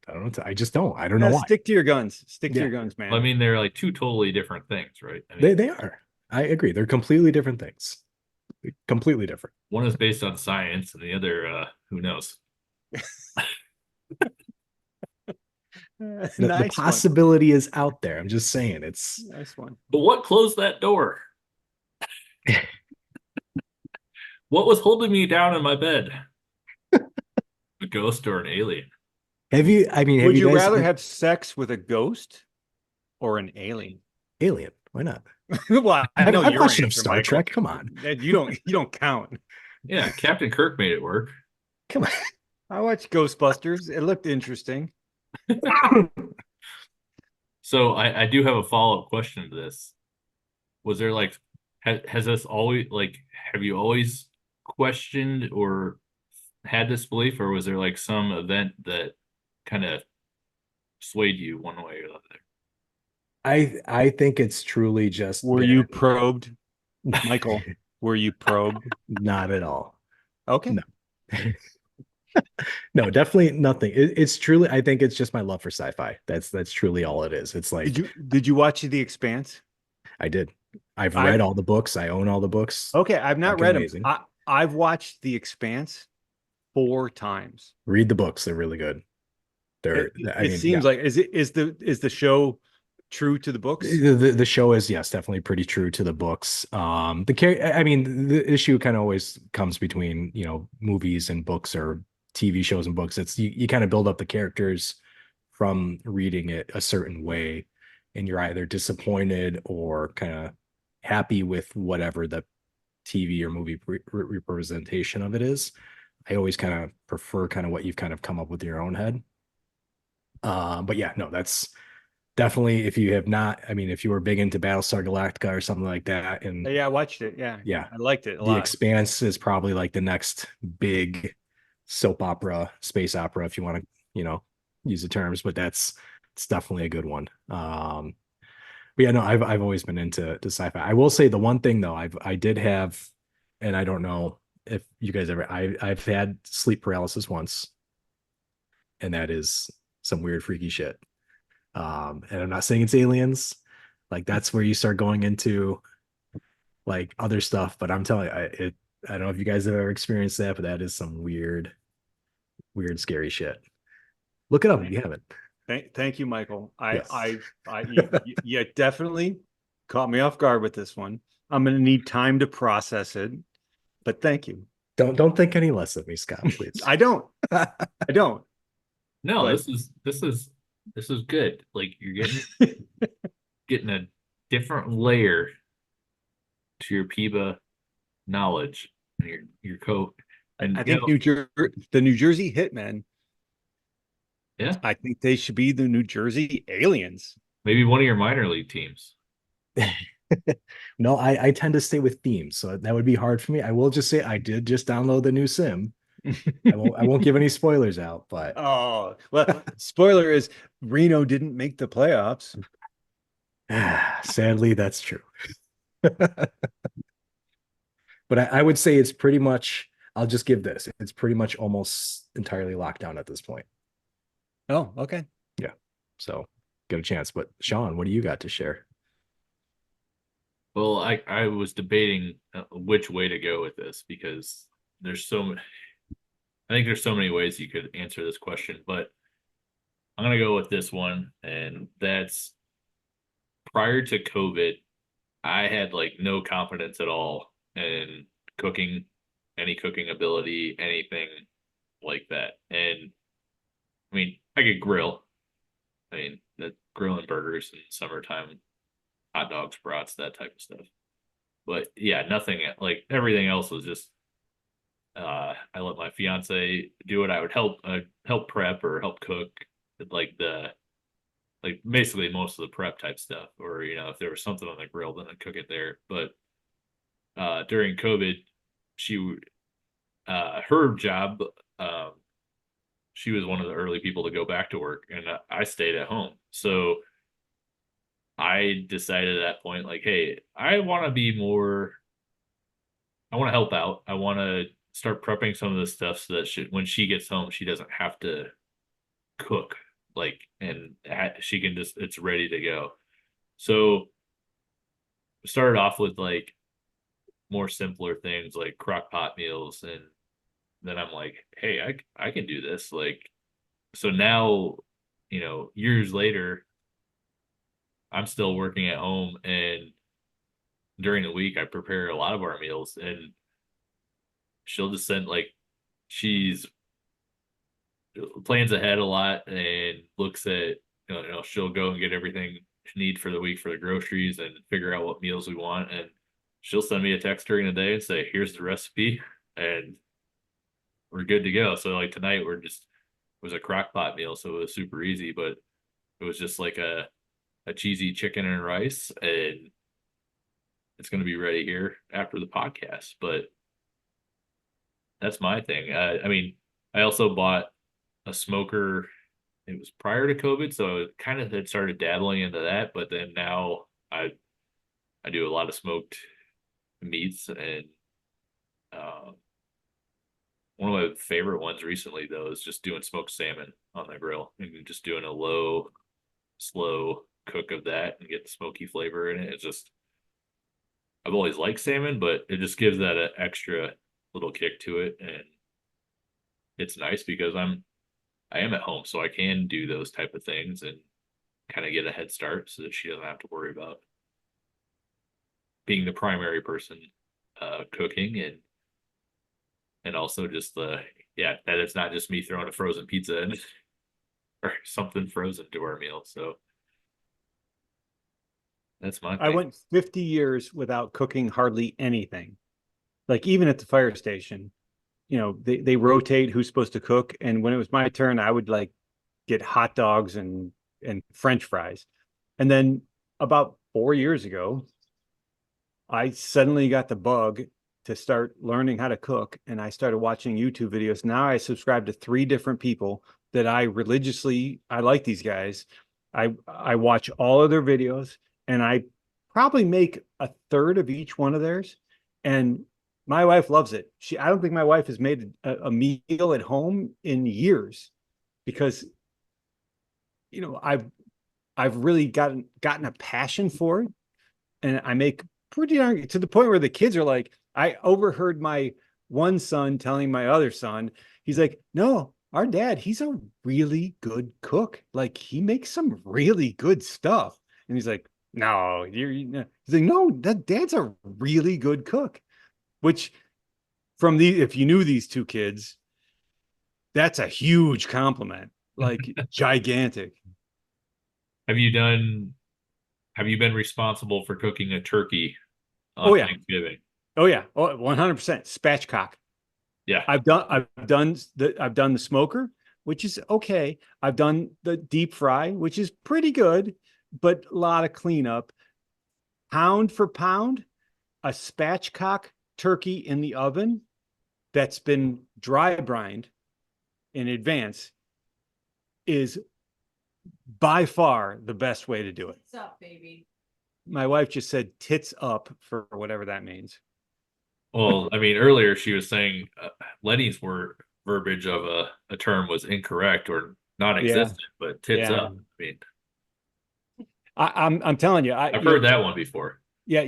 know. I just don't. I don't know Yeah, why. stick to your guns. Stick to Yeah, your guns, I man. mean, they're like two totally different things, right? I mean, they are. I agree. They're completely different things. Completely different. one is based on science, and the other, who knows? The Nice one. possibility is out there. I'm just saying it's Nice one. But what closed that door? What was holding me down in my bed? A ghost or an alien? have you I mean, have Would you you guys rather have sex with a ghost or an alien? alien? Why not? Well, I know I've your watched enough answer, Star Michael. Trek. Come on. You don't count. Yeah, Captain Kirk made it work. Come I watched Ghostbusters. It looked interesting. on. So I do have a follow-up question to this. Was there like, has this always like, have you always questioned or had this belief, or was there like some event that kind of swayed you one way or the other? I think it's truly just Were been you probed, Michael? Were you probed? not at all. Okay. No. No, definitely nothing. It's truly, I think it's just my love for sci-fi. That's truly all it is. It's like Did you watch The Expanse? I did. I've I read all the books. I own all the books. Okay, I've not Fucking read them. amazing. I've watched The Expanse 4 times. Read the books. They're really good. They're, I It mean, yeah. seems like is the show true to the books? The show is, yes, definitely pretty true to the books. I mean, the issue kind of always comes between, movies and books or TV shows and books. It's you kind of build up the characters from reading it a certain way, and you're either disappointed or kind of happy with whatever the TV or movie representation of it is. I always kind of prefer kind of what you've kind of come up with in your own head. But yeah, no, that's definitely if you have not, I mean, if you were big into Battlestar Galactica or something like that, and Yeah, I watched it. Yeah, yeah, I liked it a The lot. Expanse is probably like the next big soap opera, space opera, if you want to, use the terms, but it's definitely a good one. But yeah, no, I've always been into sci-fi. I will say the one thing though, I did have, and I don't know if you guys ever, I've had sleep paralysis once, and that is some weird freaky shit. And I'm not saying it's aliens, like that's where you start going into like other stuff, but I'm telling you, I don't know if you guys have ever experienced that, but that is some weird, scary shit. Look it up if you haven't. Thank you, Michael. Yes. You definitely caught me off guard with this one. I'm going to need time to process it, but thank you. Don't think any less of me, Scott, please. I don't. I don't. No, But- this is good. Like you're getting a different layer to your PEBA knowledge and your coat. And I think the New Jersey Hitmen. Yeah, I think they should be the New Jersey Aliens. maybe one of your minor league teams. No, I tend to stay with themes, so that would be hard for me. I will just say I did just download the new sim. I won't give any spoilers out, but Oh, well, spoiler is Reno didn't make the playoffs. sadly, that's true. But I would say it's pretty much, I'll just give this. It's pretty much almost entirely locked down at this point. Oh, okay. Yeah. So get a chance. But Sean, what do you got to share? Well, I was debating which way to go with this because there's so many. I think there's so many ways you could answer this question, but I'm gonna go with this one, and that's prior to COVID, I had like no confidence at all in cooking, any cooking ability, anything like that. And I mean, I could grill. I mean, the grilling burgers in summertime, hot dogs, brats, that type of stuff. But yeah, nothing like everything else was just I let my fiance do it. I would help prep or help cook like basically most of the prep type stuff. Or, if there was something on the grill, then I'd cook it there. But during COVID, she her job, um she was one of the early people to go back to work, and I stayed at home. So I decided at that point, like, hey, I want to be more. I want to help out. I want to start prepping some of this stuff so that when she gets home, she doesn't have to cook, like, and she can just, it's ready to go. So started off with like more simpler things like crock pot meals, and then I'm like, hey, I can do this. Like, so now, years later, I'm still working at home, and during the week I prepare a lot of our meals, and she'll just send like she's plans ahead a lot and looks at she'll go and get everything she need for the week for the groceries and figure out what meals we want, and she'll send me a text during the day and say, here's the recipe, and we're good to go. So like tonight it was a crock pot meal, so it was super easy, but it was just like a cheesy chicken and rice, and it's going to be ready here after the podcast. But that's my thing. I mean, I also bought a smoker. It was prior to COVID, so it kind of had started dabbling into that. But then now I do a lot of smoked meats, and one of my favorite ones recently though is just doing smoked salmon on the grill and just doing a low, slow cook of that and get the smoky flavor in it. It's just I've always liked salmon, but it just gives that an extra little kick to it, and it's nice because I am at home, so I can do those type of things and kind of get a head start so that she doesn't have to worry about being the primary person cooking, and also just that it's not just me throwing a frozen pizza in or something frozen to our meal. So that's my thing. I went 50 years without cooking hardly anything. Like even at the fire station, they rotate who's supposed to cook. And when it was my turn, I would like get hot dogs and French fries. And then about 4 years ago, I suddenly got the bug to start learning how to cook. And I started watching YouTube videos. Now I subscribe to 3 different people that I like these guys. I watch all of their videos, and I probably make a third of each one of theirs. And my wife loves it. I don't think my wife has made a meal at home in years because, I've really gotten a passion for it, and I make pretty darn to the point where the kids are like, I overheard my one son telling my other son, he's like, no, our dad, he's a really good cook. Like he makes some really good stuff. And he's like, no, he's like, no, that dad's a really good cook. Which if you knew these 2 kids, that's a huge compliment, like gigantic. Have you been responsible for cooking a turkey on Thanksgiving? Oh yeah. Oh, 100% spatchcock. Yeah. I've done the smoker, which is okay. I've done the deep fry, which is pretty good, but a lot of cleanup. Pound for pound, a spatchcock turkey in the oven that's been dry brined in advance is by far the best way to do it. What's up, baby? My wife just said tits up for whatever that means. Well, I mean, earlier she was saying Lenny's verbiage of a term was incorrect or non-existent, but tits up. I mean, I'm telling you, I've heard that one before. Yeah,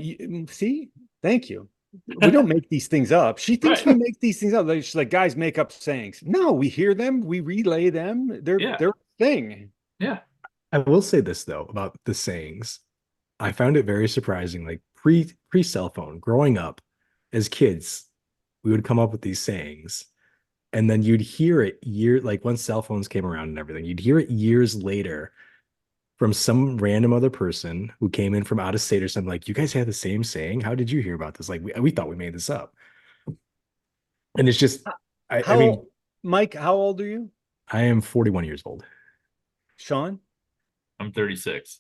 see, thank you. We don't make these things up. She thinks we make these things up. She's like, guys make up sayings. No, we hear them, we relay them. They're a thing. Yeah. I will say this though about the sayings. I found it very surprising. Like pre cell phone, growing up as kids, we would come up with these sayings, and then you'd hear it like once cell phones came around and everything, you'd hear it years later from some random other person who came in from out of state or something. Like, you guys had the same saying. How did you hear about this? Like, we thought we made this up. And it's just, I mean, Mike, how old are you? I am 41 years old. Sean? I'm 36.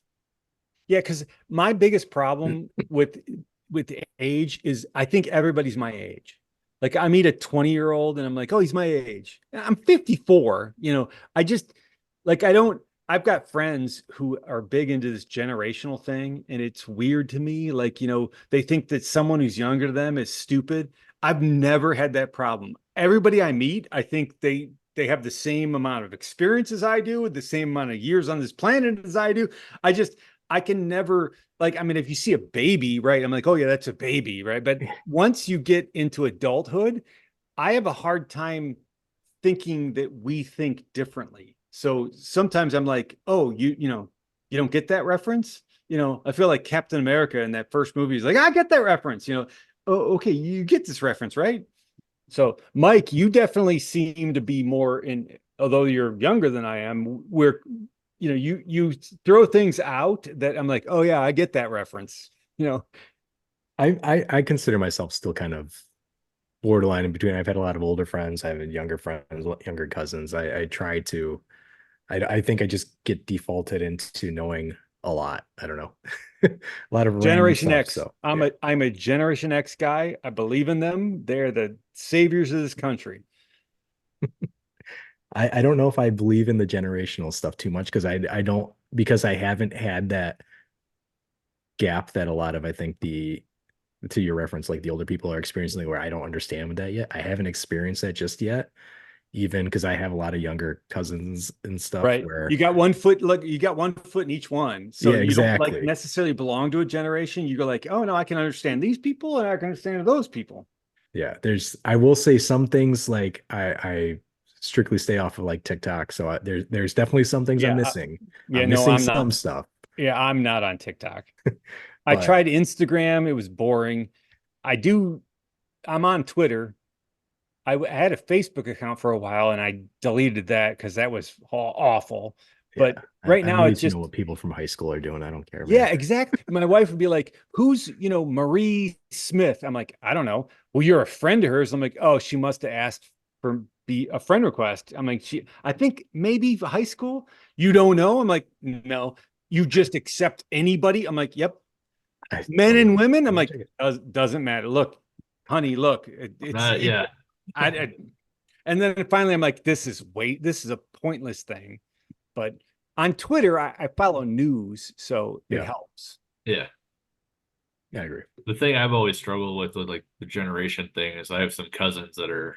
Yeah, because my biggest problem with age is I think everybody's my age. Like I meet a 20-year-old and I'm like, oh, he's my age. I'm 54. I just like I've got friends who are big into this generational thing, and it's weird to me. Like, they think that someone who's younger to them is stupid. I've never had that problem. Everybody I meet, I think they have the same amount of experience as I do, with the same amount of years on this planet as I do. I can never, like, I mean, if you see a baby, right, I'm like, oh yeah, that's a baby, right? But once you get into adulthood, I have a hard time thinking that we think differently. So sometimes I'm like, oh, you don't get that reference? I feel like Captain America in that first movie is like, I get that reference, oh, okay, you get this reference, right? So Mike, you definitely seem to be more in, although you're younger than I am, where you throw things out that I'm like, oh yeah, I get that reference. I consider myself still kind of borderline in between. I've had a lot of older friends. I have younger friends, younger cousins. I think I just get defaulted into knowing a lot. I don't know. A lot of Generation stuff, X. so, I'm a Generation X guy. I believe in them. They're the saviors of this country. I don't know if I believe in the generational stuff too much, because I don't, because I haven't had that gap that a lot of, I think, to your reference, like the older people are experiencing, where I don't understand with that yet. I haven't experienced that just yet, even because I have a lot of younger cousins and stuff, right, where you got one foot, look, you got one foot in each one, so yeah, you exactly. don't like necessarily belong to a generation. You go like, oh no, I can understand these people and I can understand those people. Yeah, I will say some things, like I strictly stay off of like TikTok, so there's definitely some things I'm missing. Yeah, I'm no, missing I'm some not. stuff. Yeah, I'm not on TikTok. I But- tried Instagram, it was boring. I'm on Twitter. I had a Facebook account for a while and I deleted that because that was awful. But Yeah, right I now don't need it's to just know what people from high school are doing. I don't care, yeah, man. exactly. My wife would be like, who's, Marie Smith? I'm like, I don't know. Well, you're a friend of hers. I'm like, oh, she must have asked for be a friend request. I'm like, I think maybe high school. You don't know? I'm like, no, you just accept anybody. I'm like, yep. Men and women. I'm like, doesn't matter. Look, honey, look, Yeah. And then finally I'm like, this is a pointless thing. But on Twitter, I follow news, so it helps. Yeah. Yeah, I agree. The thing I've always struggled with like the generation thing is I have some cousins that are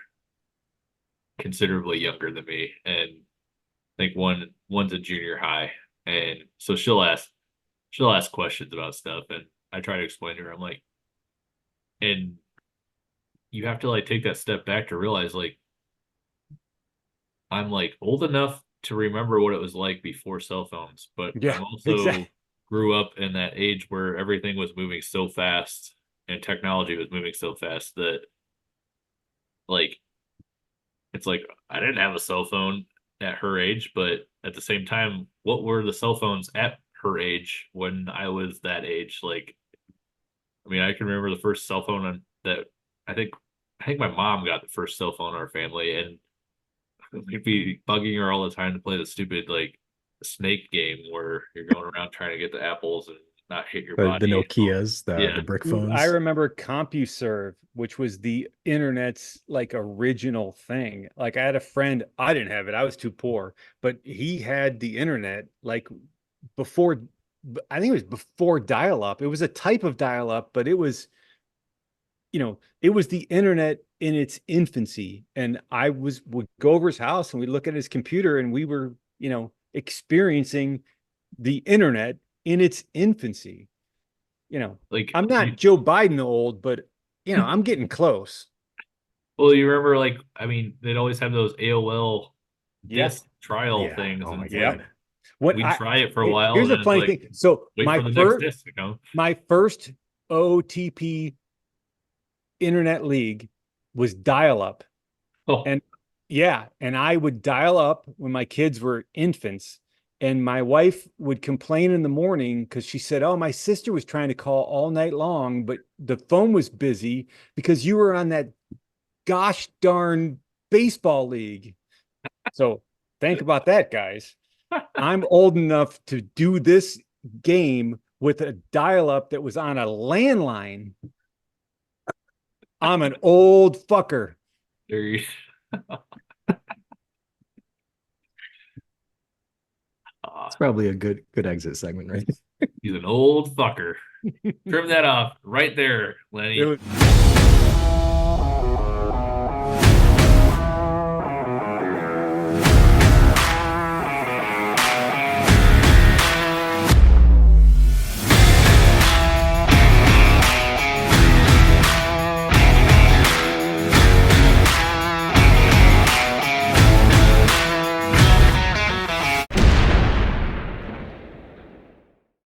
considerably younger than me, and I think one's a junior high, and so she'll ask questions about stuff, and I try to explain to her. I'm like, and you have to like take that step back to realize like I'm like old enough to remember what it was like before cell phones, but Yeah, I'm also exactly. grew up in that age where everything was moving so fast and technology was moving so fast that like it's like I didn't have a cell phone at her age, but at the same time, what were the cell phones at her age when I was that age? Like, I mean, I can remember the first cell phone that I think my mom got the first cell phone in our family, and we'd be bugging her all the time to play the stupid like snake game where you're going around trying to get the apples and not hit your body. The Nokias, the brick phones. I remember CompuServe, which was the internet's like original thing. Like I had a friend, I didn't have it, I was too poor, but he had the internet like before, I think it was before dial-up. It was a type of dial-up, but it was, it was the internet in its infancy. And would go over his house and we'd look at his computer and we were, experiencing the internet in its infancy. Like I'm not Joe Biden old, but I'm getting close. Well, you remember, like, I mean, they'd always have those AOL Yeah. disc trial Yeah. things, Oh and my it's God. like What we'd I, try it for a while, here's and a then it's funny like, thing. So wait my for the next first disc to come. my first OTP internet league was dial-up. Oh, And yeah, and I would dial up when my kids were infants, and my wife would complain in the morning because she said, "Oh, my sister was trying to call all night long, but the phone was busy because you were on that gosh darn baseball league." So think about that, guys. I'm old enough to do this game with a dial-up that was on a landline. I'm an old fucker. there you It's probably a good exit segment, right? he's an old fucker. Trim that off right there, Lenny. It was